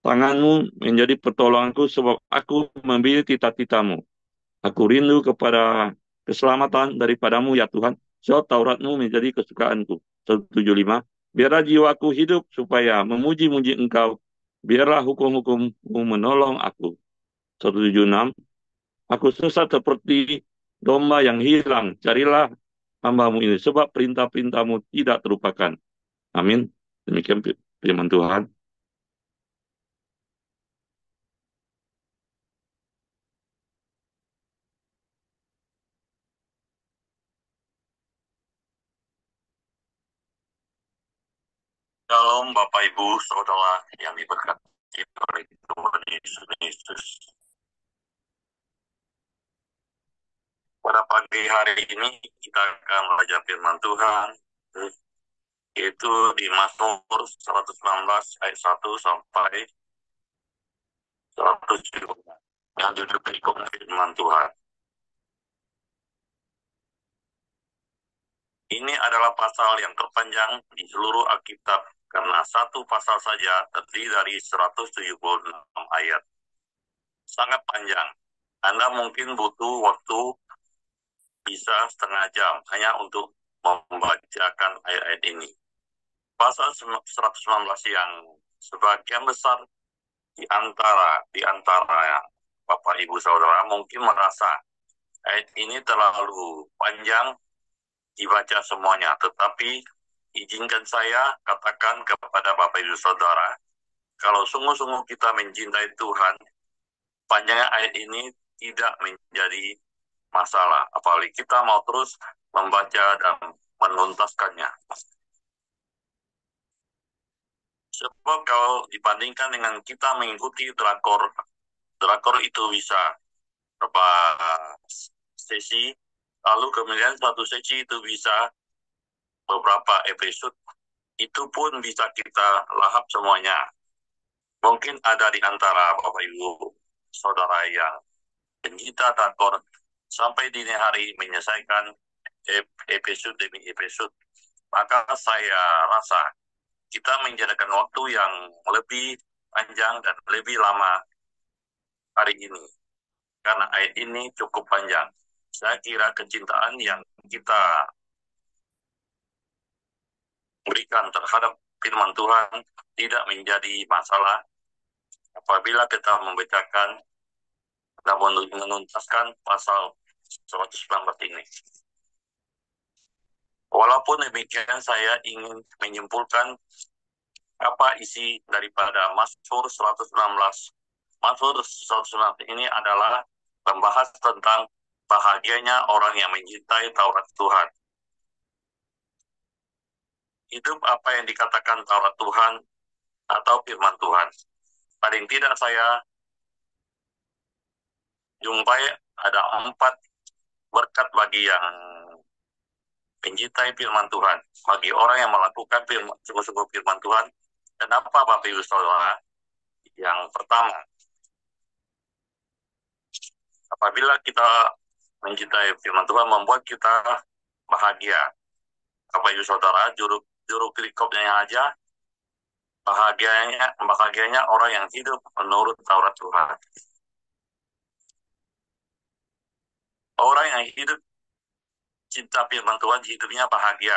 tangan-Mu menjadi pertolonganku, sebab aku memilih titah-titah-Mu. Aku rindu kepada keselamatan daripadamu ya Tuhan. Sebab Tauratmu menjadi kesukaanku. 175. Biarlah jiwaku hidup supaya memuji-muji Engkau. Biarlah hukum-hukummu menolong aku. 176. Aku sesat seperti domba yang hilang. Carilah hambamu ini. Sebab perintah-perintahmu tidak terlupakan. Amin. Demikian firman Tuhan. Shalom Bapak Ibu Saudara yang diberkati oleh Tuhan Yesus. Pada pagi hari ini kita akan belajar firman Tuhan, yaitu di Mazmur 119 ayat 1 sampai 170. Yang judul berikut firman Tuhan. Ini adalah pasal yang terpanjang di seluruh Alkitab karena satu pasal saja terdiri dari 176 ayat. Sangat panjang. Anda mungkin butuh waktu bisa setengah jam hanya untuk membacakan ayat-ayat ini. Pasal 119 yang sebagian besar di antara Bapak Ibu Saudara mungkin merasa ayat ini terlalu panjang dibaca semuanya, tetapi izinkan saya katakan kepada Bapak Ibu Saudara, kalau sungguh-sungguh kita mencintai Tuhan, panjangnya ayat ini tidak menjadi masalah, apalagi kita mau terus membaca dan menuntaskannya. Sebab kalau dibandingkan dengan kita mengikuti drakor itu bisa berapa sesi, lalu kemudian satu sesi itu bisa beberapa episode, itu pun bisa kita lahap semuanya. Mungkin ada di antara Bapak Ibu Saudara yang pencinta drakor sampai dini hari menyelesaikan episode demi episode, maka saya rasa kita menjadikan waktu yang lebih panjang dan lebih lama hari ini. Karena ayat ini cukup panjang. Saya kira kecintaan yang kita berikan terhadap firman Tuhan tidak menjadi masalah apabila kita membacakan dan menuntaskan pasal 119 ini. Walaupun demikian, saya ingin menyimpulkan apa isi daripada Mazmur 116. Mazmur 116 ini adalah membahas tentang bahagianya orang yang mencintai Taurat Tuhan. Hidup apa yang dikatakan Taurat Tuhan atau firman Tuhan. Paling tidak saya jumpai ada 4 berkat bagi yang mencintai firman Tuhan. Bagi orang yang melakukan sungguh-sungguh firman Tuhan. Kenapa Bapak Ibu Saudara? Yang pertama, apabila kita mencintai firman Tuhan membuat kita bahagia. Bapak Ibu Saudara, juru perikopnya aja bahagianya orang yang hidup menurut Taurat Tuhan. Orang yang hidup cinta firman Tuhan hidupnya bahagia,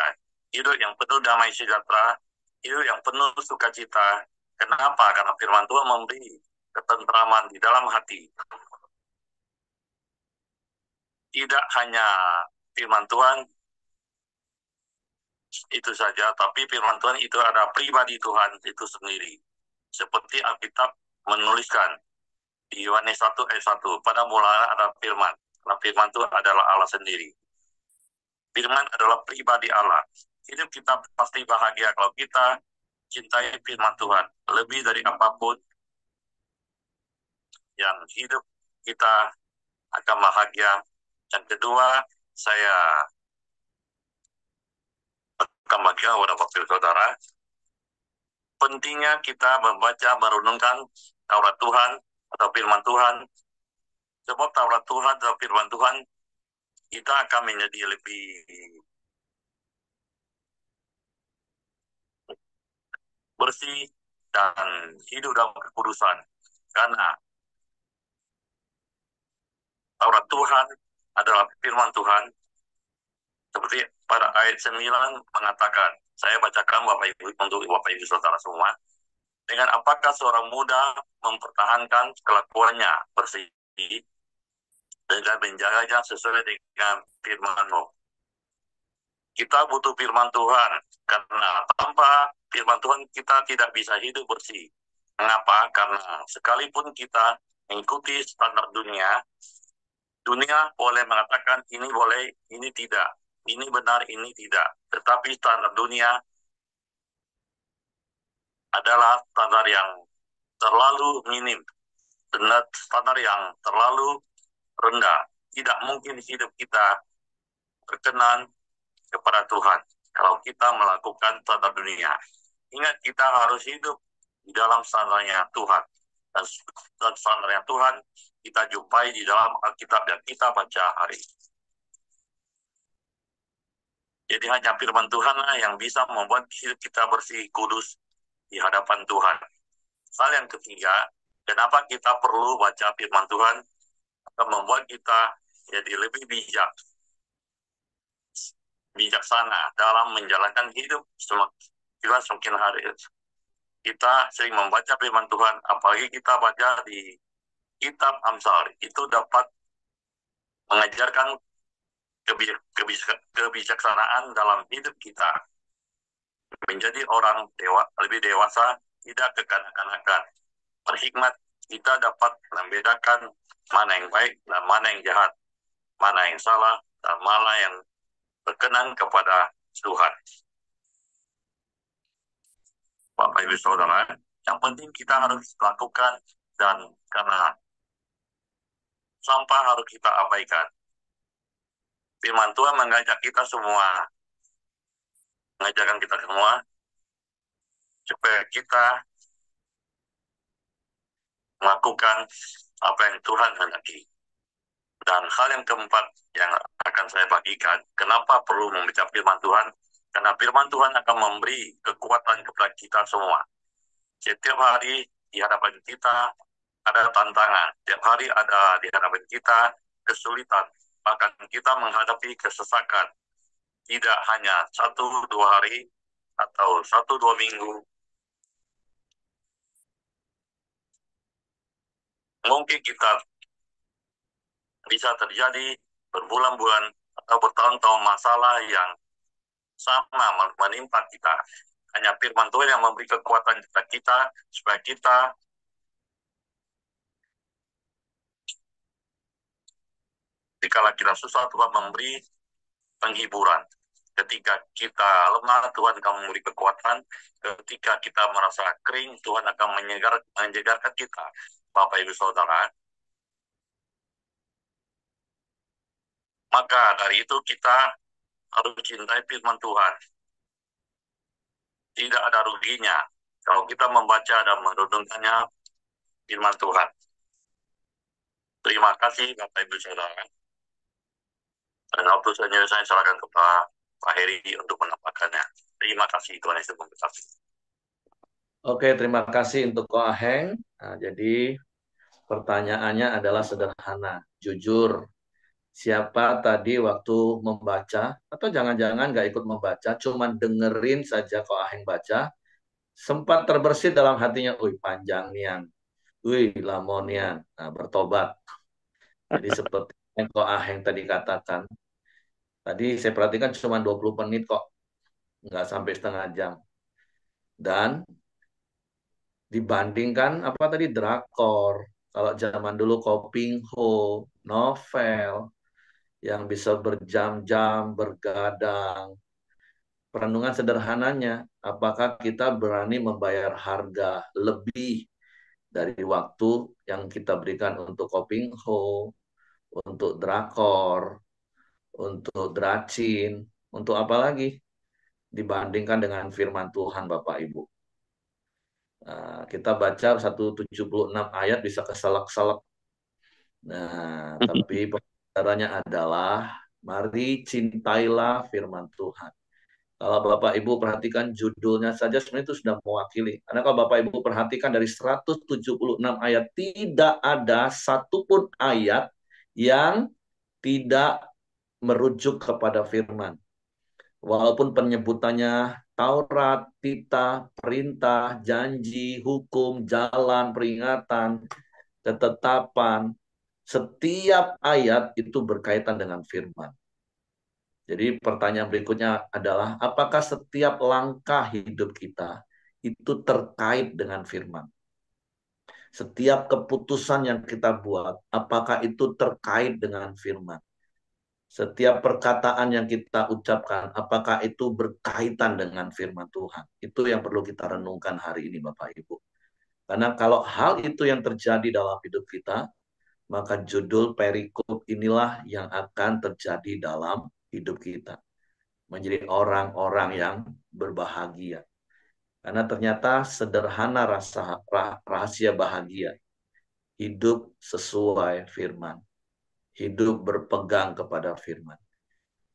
hidup yang penuh damai sejahtera, hidup yang penuh sukacita. Kenapa? Karena firman Tuhan memberi ketentraman di dalam hati. Tidak hanya firman Tuhan itu saja, tapi firman Tuhan itu ada pribadi Tuhan itu sendiri. Seperti Alkitab menuliskan di Yohanes 1 ayat 1, pada mulanya ada firman. Karena firman itu adalah Allah sendiri. Firman adalah pribadi Allah. Hidup kita pasti bahagia kalau kita cintai firman Tuhan. Lebih dari apapun yang hidup kita akan bahagia. Yang kedua, saya akan bagikan kepada Bapak Ibu Saudara, pentingnya kita membaca, merenungkan Taurat Tuhan atau firman Tuhan. Sebab Taurat Tuhan atau firman Tuhan, kita akan menjadi lebih bersih dan hidup dalam kekudusan. Karena Taurat Tuhan adalah firman Tuhan. Seperti pada ayat 9 mengatakan, saya bacakan Bapak Ibu untuk Bapak Ibu Saudara semua. Dengan apakah seorang muda mempertahankan kelakuannya bersih dengan menjaganya sesuai dengan firman-Mu. Kita butuh firman Tuhan, karena tanpa firman Tuhan kita tidak bisa hidup bersih. Mengapa? Karena sekalipun kita mengikuti standar dunia, dunia boleh mengatakan ini boleh, ini tidak, ini benar, ini tidak. Tetapi standar dunia adalah standar yang terlalu minim, standar yang terlalu rendah. Tidak mungkin hidup kita berkenan kepada Tuhan kalau kita melakukan standar dunia. Ingat, kita harus hidup di dalam standarnya Tuhan. Dan standarnya Tuhan kita jumpai di dalam Alkitab yang kita baca hari ini. Jadi hanya firman Tuhan yang bisa membuat hidup kita bersih, kudus di hadapan Tuhan. Hal yang ketiga, kenapa kita perlu baca firman Tuhan? Akan membuat kita jadi lebih bijaksana dalam menjalankan hidup semakin hari. Kita sering membaca firman Tuhan, apalagi kita baca di kitab Amsal, itu dapat mengajarkan kebijaksanaan dalam hidup kita. Menjadi orang lebih dewasa, tidak kekanak-kanakan. Berhikmat, kita dapat membedakan mana yang baik dan mana yang jahat, mana yang salah dan mana yang berkenan kepada Tuhan. Bapak Ibu Saudara, yang penting kita harus lakukan, dan karena sampah harus kita abaikan. Firman Tuhan mengajarkan kita semua supaya kita melakukan apa yang Tuhan hendaki. Dan hal yang keempat yang akan saya bagikan, kenapa perlu membaca firman Tuhan? Karena firman Tuhan akan memberi kekuatan kepada kita semua. Setiap hari di hadapan kita ada tantangan. Setiap hari ada di hadapan kita kesulitan. Bahkan kita menghadapi kesesakan. Tidak hanya 1-2 hari atau 1-2 minggu. Mungkin kita bisa terjadi berbulan-bulan atau bertahun-tahun masalah yang sama menimpa kita. Hanya firman Tuhan yang memberi kekuatan kepada kita supaya kita dikala kita susah, Tuhan memberi penghiburan. Ketika kita lemah, Tuhan akan memberi kekuatan. Ketika kita merasa kering, Tuhan akan menyegarkan kita. Bapak Ibu Saudara, maka dari itu kita harus cintai firman Tuhan. Tidak ada ruginya kalau kita membaca dan merenungkannya firman Tuhan. Terima kasih Bapak Ibu Saudara. Dan waktu selanjutnya saya serahkan kepada Pak Heri untuk menambahkannya. Terima kasih, Tuhan Yesus memberkati. Oke, terima kasih untuk Ko Aheng. Nah, jadi pertanyaannya adalah sederhana, jujur. Siapa tadi waktu membaca, atau jangan-jangan nggak ikut membaca, cuman dengerin saja Ko Aheng baca, sempat terbersit dalam hatinya, wih panjang nian, wih lamonian, nah bertobat. Jadi seperti yang Ko Aheng tadi katakan, tadi saya perhatikan cuma 20 menit kok, nggak sampai setengah jam. Dan dibandingkan apa tadi drakor, kalau zaman dulu Kopingho, novel yang bisa berjam-jam bergadang. Perenungan sederhananya, apakah kita berani membayar harga lebih dari waktu yang kita berikan untuk Kopingho, untuk drakor, untuk dracin, untuk apa lagi dibandingkan dengan firman Tuhan Bapak Ibu. Nah, kita baca 176 ayat bisa keselak-selak. Nah, tapi pembicaranya adalah mari cintailah firman Tuhan. Kalau Bapak Ibu perhatikan judulnya saja sebenarnya itu sudah mewakili. Karena kalau Bapak Ibu perhatikan dari 176 ayat, tidak ada satupun ayat yang tidak merujuk kepada firman. Walaupun penyebutannya Taurat, Titah, perintah, janji, hukum, jalan, peringatan, ketetapan, setiap ayat itu berkaitan dengan firman. Jadi pertanyaan berikutnya adalah, apakah setiap langkah hidup kita itu terkait dengan firman? Setiap keputusan yang kita buat, apakah itu terkait dengan firman? Setiap perkataan yang kita ucapkan, apakah itu berkaitan dengan firman Tuhan? Itu yang perlu kita renungkan hari ini, Bapak Ibu. Karena kalau hal itu yang terjadi dalam hidup kita, maka judul perikop inilah yang akan terjadi dalam hidup kita. Menjadi orang-orang yang berbahagia. Karena ternyata sederhana rahasia bahagia. Hidup sesuai firman. Hidup berpegang kepada firman.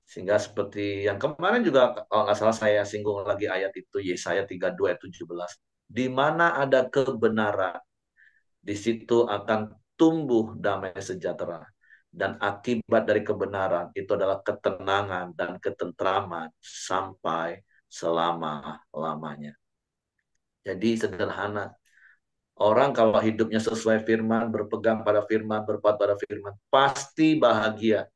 Sehingga seperti yang kemarin juga, kalau nggak salah saya singgung lagi ayat itu, Yesaya 32 ayat 17. Di mana ada kebenaran, di situ akan tumbuh damai sejahtera. Dan akibat dari kebenaran itu adalah ketenangan dan ketentraman sampai selama-lamanya. Jadi sederhana. Orang kalau hidupnya sesuai firman, berpegang pada firman, berbuat pada firman, pasti bahagia.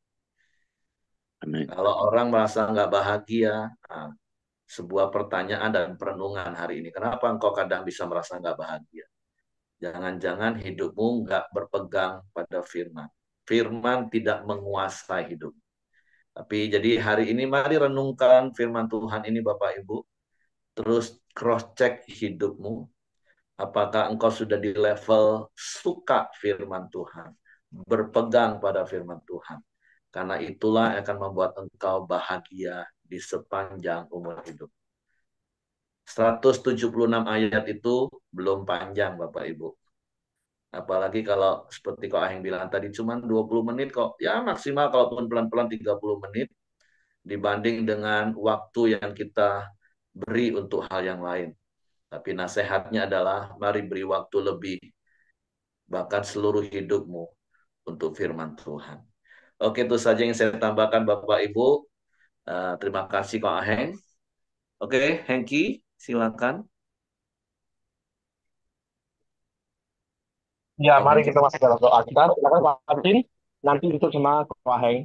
Amin. Kalau orang merasa nggak bahagia, nah, sebuah pertanyaan dan perenungan hari ini. Kenapa engkau kadang bisa merasa nggak bahagia? Jangan-jangan hidupmu nggak berpegang pada firman. Firman tidak menguasai hidup. Tapi jadi hari ini mari renungkan firman Tuhan ini Bapak Ibu. Terus cross check hidupmu. Apakah engkau sudah di level suka firman Tuhan? Berpegang pada firman Tuhan. Karena itulah yang akan membuat engkau bahagia di sepanjang umur hidup. 176 ayat itu belum panjang Bapak Ibu. Apalagi kalau seperti kok Aheng bilang tadi cuma 20 menit kok. Ya maksimal kalaupun pelan-pelan 30 menit dibanding dengan waktu yang kita beri untuk hal yang lain. Tapi nasihatnya adalah mari beri waktu lebih, bahkan seluruh hidupmu untuk firman Tuhan. Oke, itu saja yang saya tambahkan Bapak Ibu. Terima kasih Kak Aheng. Oke, Hengki, silakan. Ya, Kak mari Hengki. kita masuk dalam doa kita. Silakan Pak Martin. Nanti untuk sama Pak Heng.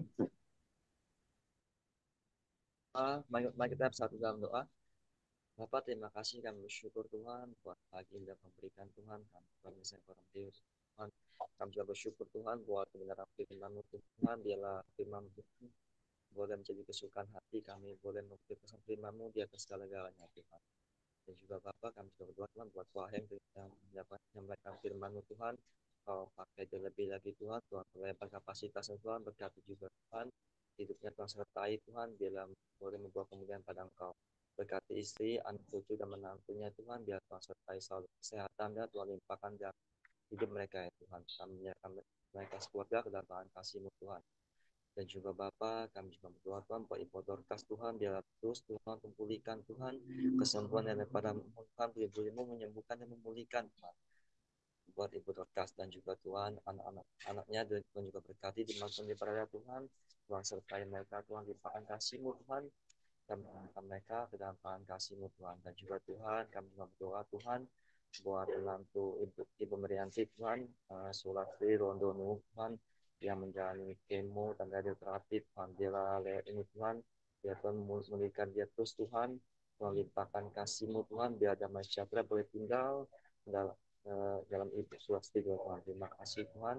Mari kita bersatu dalam doa. Bapak, terima kasih kami bersyukur Tuhan buat pagi yang Anda memberikan Tuhan kami saya orang Deus Tuhan. Kami juga bersyukur Tuhan buat kebenaran firman-Mu Tuhan, biarlah firman Tuhan boleh menjadi kesukaan hati kami, boleh memperkesan firman-Mu di atas segala-galanya Tuhan. Dan juga Bapak, kami juga berdoa Tuhan buat Waheng yang menyampaikan firman-Mu Tuhan. Kau pakai dia lebih lagi Tuhan, Tuhan melebar kapasitasnya Tuhan, berkati juga Tuhan. Hidupnya Tuhan sertai Tuhan, biarlah boleh membawa kemuliaan pada Engkau. Berkati istri, anak cucu dan menantunya Tuhan, biar Tuhan sertai selalu kesehatan dan Tuhan limpahkan dan hidup mereka ya Tuhan. Kami menyerahkan mereka sekeluarga ke dalam kasih-Mu Tuhan. Dan juga Bapa, kami juga berdoa Tuhan buat Ibu Dorcas Tuhan, biarlah terus Tuhan memulihkan Tuhan, kesembuhan yang daripada Tuhan, ibu-ibu menyembuhkan dan memulihkan Tuhan. Buat Ibu Dorcas dan juga Tuhan, anak-anaknya dan Tuhan juga berkati di mana di berada Tuhan, Tuhan sertai mereka, Tuhan limpahkan kasih-Mu Tuhan, kami mengangkat mereka ke dalam tangan kasih-Mu Tuhan. Dan juga Tuhan, kami juga berdoa Tuhan buat menantu Ibu Merianti Tuhan, Sulastri Rondonu Tuhan, yang menjalani kemo dan radioterapi Tuhan, biarlah ini Tuhan, biar Tuhan memulihkan dia terus Tuhan, Tuhan limpahkan kasih-Mu Tuhan, biar damai sejahtera boleh tinggal dalam Ibu Sulastri Tuhan. Terima kasih Tuhan.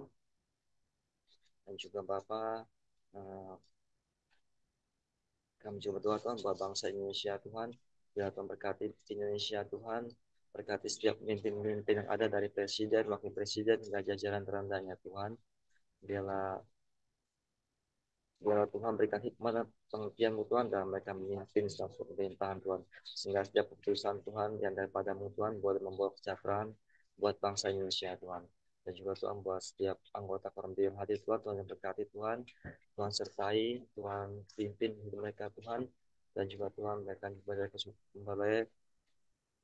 Dan juga Bapa, kami juga berdoa Tuhan buat bangsa Indonesia Tuhan, biar Tuhan berkati Indonesia Tuhan, berkati setiap pemimpin yang ada dari presiden, wakil presiden, hingga jajaran terendahnya Tuhan. Biarlah Tuhan berikan hikmah dan pengertian Tuhan dalam mereka memimpin suatu pemerintahan Tuhan, sehingga setiap keputusan Tuhan yang daripada-Mu Tuhan boleh membawa kesejahteraan buat bangsa Indonesia Tuhan. Dan juga Tuhan buat setiap anggota Koram yang hadir Tuhan yang berkati Tuhan, Tuhan sertai, Tuhan pimpin hidup mereka Tuhan, dan juga Tuhan mereka boleh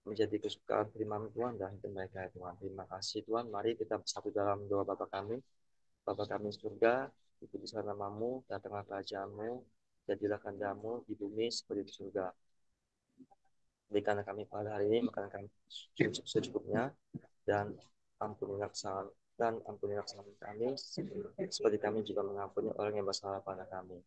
menjadi kesukaan firman Tuhan dan hidup mereka Tuhan. Terima kasih Tuhan. Mari kita bersatu dalam doa Bapa kami. Bapa kami surga, dikuduskan namamu, datanglah kerajaanmu, jadilah kehendakmu di bumi seperti di surga. Berikanlah kami pada hari ini makanan kami secukupnya, dan ampunilah kesalahan kami seperti kami juga mengampuni orang yang bersalah pada kami.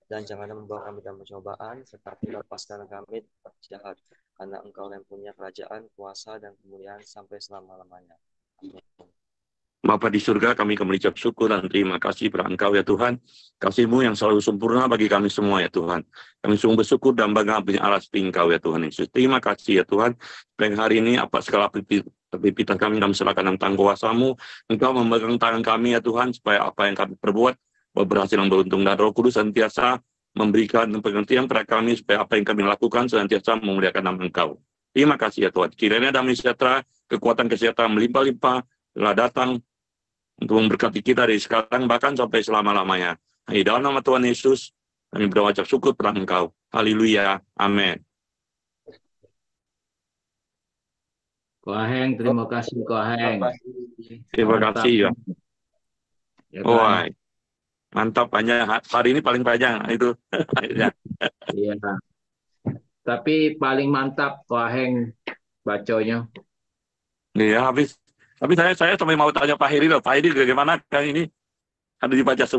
Dan janganlah membawa kami dalam pencobaan, tetapi lepaskan kami dari jahat, karena Engkau yang punya kerajaan, kuasa, dan kemuliaan sampai selama-lamanya. Amin. Bapa di surga, kami mengucap syukur dan terima kasih pada Engkau ya Tuhan. Kasih-Mu yang selalu sempurna bagi kami semua ya Tuhan. Kami sungguh bersyukur dan bangga punya alas Engkau ya Tuhan Yesus. Terima kasih ya Tuhan. Pada hari ini apa segala pipitan kami dalam serahkan tentang kuasa-Mu. Engkau memegang tangan kami ya Tuhan, supaya apa yang kami perbuat berhasil yang beruntung, dan Roh Kudus senantiasa memberikan pengertian pada kami supaya apa yang kami lakukan senantiasa memuliakan nama Engkau. Terima kasih ya Tuhan. Kiranya damai sejahtera, kekuatan kesehatan melimpah-limpah telah datang untuk memberkati kita dari sekarang bahkan sampai selama-lamanya. Di dalam nama Tuhan Yesus, kami berucap syukur pada Engkau. Haleluya. Amin. Ko Aheng, terima kasih Ko Aheng. Terima Mantap. kasih ya. Ya kan? Wah, mantap, panjang. Hari ini paling panjang itu. Ya. Iya. Tapi paling mantap Ko Aheng baconya. Iya, habis. Tapi saya sampai mau tanya Pak Heri loh. Pak Heri bagaimana kan ini? Ada dibaca semua.